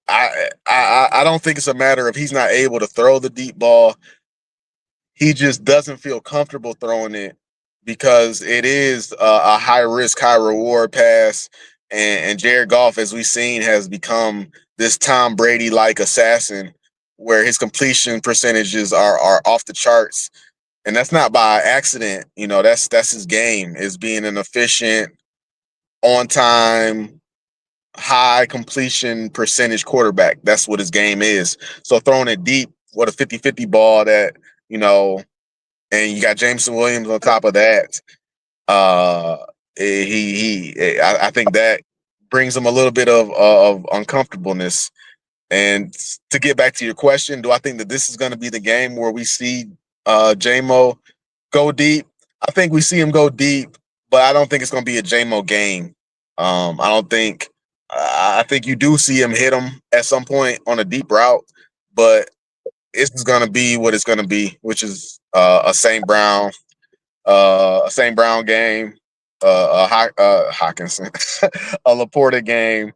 I don't think it's a matter of he's not able to throw the deep ball. He just doesn't feel comfortable throwing it because it is a high risk, high reward pass. And Jared Goff, as we've seen, has become this Tom Brady like assassin where his completion percentages are off the charts. And that's not by accident. You know, that's his game, is being an efficient, on time, high completion percentage quarterback. That's what his game is. So throwing it deep, what a 50-50 ball that, you know, and you got Jameson Williams on top of that. Uh, I think that brings him a little bit of uncomfortableness. And to get back to your question, do I think that this is going to be the game where we see JMO go deep? I think we see him go deep, but I don't think it's going to be a JMO game. I don't think. I think you do see him hit him at some point on a deep route, but it's going to be what it's going to be, which is a St. Brown game, Hawkinson, a Laporta game.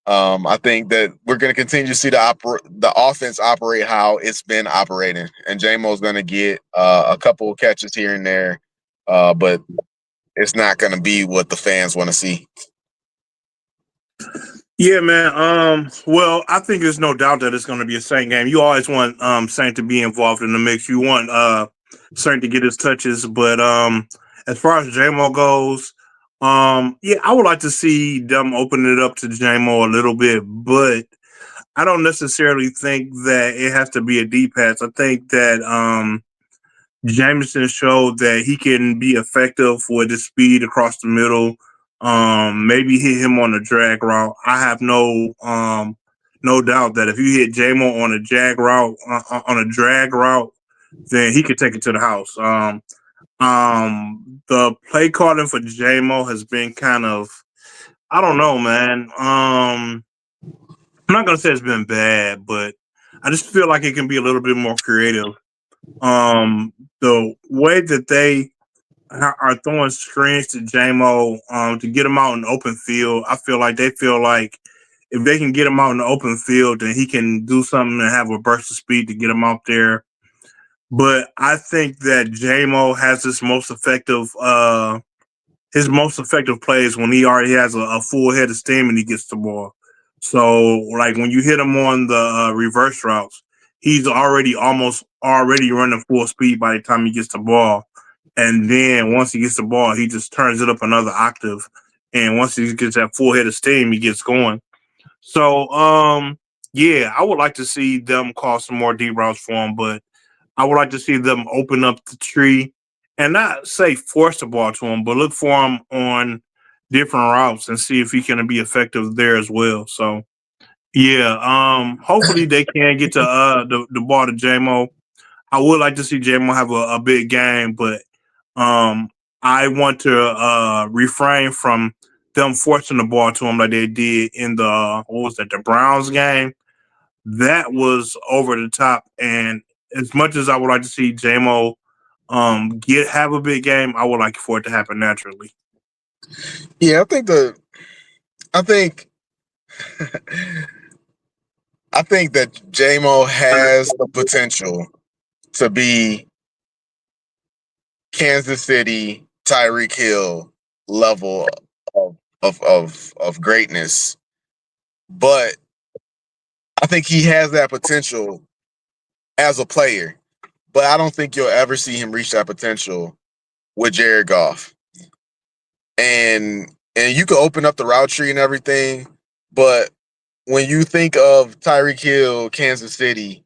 I think that we're going to continue to see the offense operate how it's been operating, and JMO's going to get a couple of catches here and there, but it's not going to be what the fans want to see. Yeah, man. Well, I think there's no doubt that it's going to be a Saint game. You always want Saint to be involved in the mix. You want Saint to get his touches, but as far as JMO goes, yeah, I would like to see them open it up to JMO a little bit, but I don't necessarily think that it has to be a deep pass. I think that Jameson showed that he can be effective with his speed across the middle. Maybe hit him on a drag route. I have no doubt that if you hit JMO on a drag route, then he could take it to the house. The play calling for JMO has been kind of, I don't know, man. I'm not gonna say it's been bad, but I just feel like it can be a little bit more creative. The way that they are throwing screens to JMO to get him out in the open field, I feel like they feel like if they can get him out in the open field, then he can do something and have a burst of speed to get him out there. But I think that JMO has his most effective plays when he already has a full head of steam and he gets the ball. So, like when you hit him on the reverse routes, he's almost already running full speed by the time he gets the ball. And then once he gets the ball, he just turns it up another octave. And once he gets that full head of steam, he gets going. So, yeah, I would like to see them call some more deep routes for him, but I would like to see them open up the tree and not say force the ball to him, but look for him on different routes and see if he can be effective there as well. So yeah, hopefully they can get to the ball to JMO. I would like to see JMO have a big game, but um I want to refrain from them forcing the ball to him like they did in the what was that, the Browns game. That was over the top, and as much as I would like to see JMO have a big game, I would like for it to happen naturally. Yeah, I think I think that JMO has the potential to be Kansas City, Tyreek Hill level of greatness, but I think he has that potential as a player. But I don't think you'll ever see him reach that potential with Jared Goff. And you can open up the route tree and everything, but when you think of Tyreek Hill, Kansas City,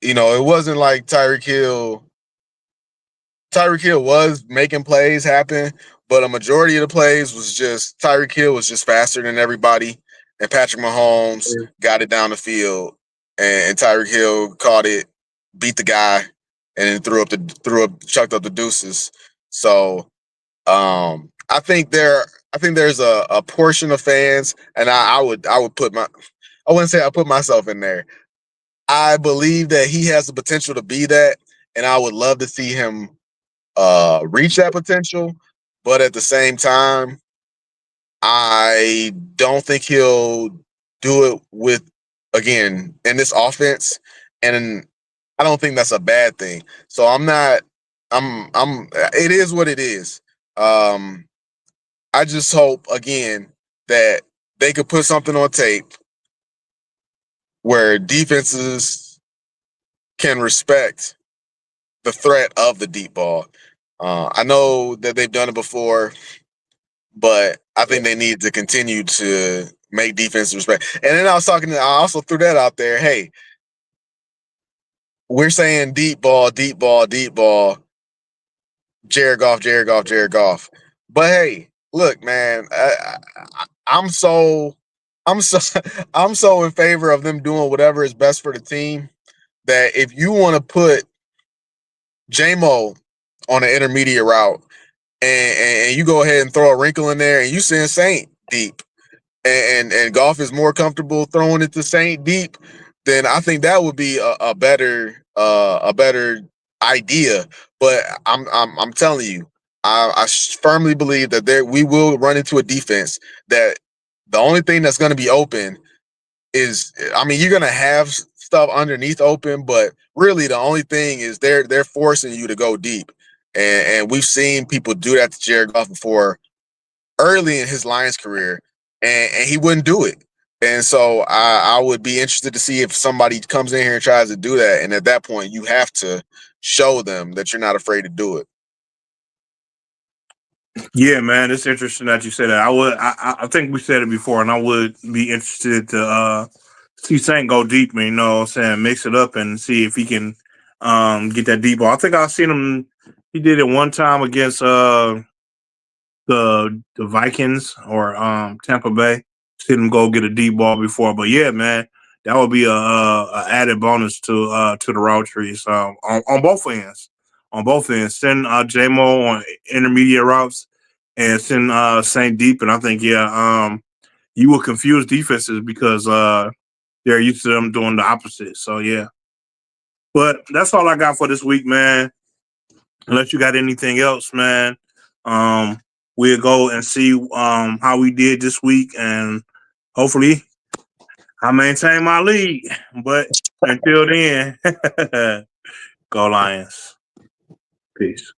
you know, it wasn't like Tyreek Hill was making plays happen, but a majority of the plays was just Tyreek Hill was just faster than everybody, and Patrick Mahomes got it down the field, and Tyreek Hill caught it, beat the guy, and then chucked up the deuces. So I think I think there's a portion of fans, and I would put I wouldn't say I put myself in there. I believe that he has the potential to be that, and I would love to see him reach that potential. But at the same time, I don't think he'll do it with again in this offense, and I don't think that's a bad thing. So I'm not. I'm. It is what it is. Um, I just hope again that they could put something on tape where defenses can respect the threat of the deep ball. I know that they've done it before, but I think they need to continue to make defense respect. And then I also threw that out there. Hey, we're saying deep ball, deep ball, deep ball. Jared Goff, Jared Goff, Jared Goff. But hey, look, man, I'm so, I'm so, I'm so in favor of them doing whatever is best for the team. That if you want to put JMO on an intermediate route and you go ahead and throw a wrinkle in there and you send Saint deep and Goff is more comfortable throwing it to Saint deep, then I think that would be a better idea. But I'm telling you, I firmly believe that we will run into a defense that the only thing that's going to be open is, I mean, you're going to have stuff underneath open, but really the only thing is they're forcing you to go deep. And we've seen people do that to Jared Goff before early in his Lions career, and he wouldn't do it. And so I would be interested to see if somebody comes in here and tries to do that. And at that point, you have to show them that you're not afraid to do it. Yeah, man, it's interesting that you said that. I think we said it before, and I would be interested to see Saint go deep, and what I'm saying, mix it up and see if he can get that deep ball. I think I've seen him. He did it one time against the Vikings or Tampa Bay. Seen him go get a deep ball before, but yeah, man, that would be a added bonus to the route trees on both ends. On both ends, send JMO on intermediate routes and send Saint deep, and I think you will confuse defenses because they're used to them doing the opposite. So yeah, but that's all I got for this week, man. Unless you got anything else, man, um, we'll go and see how we did this week, and hopefully I maintain my lead. But until then, go Lions. Peace.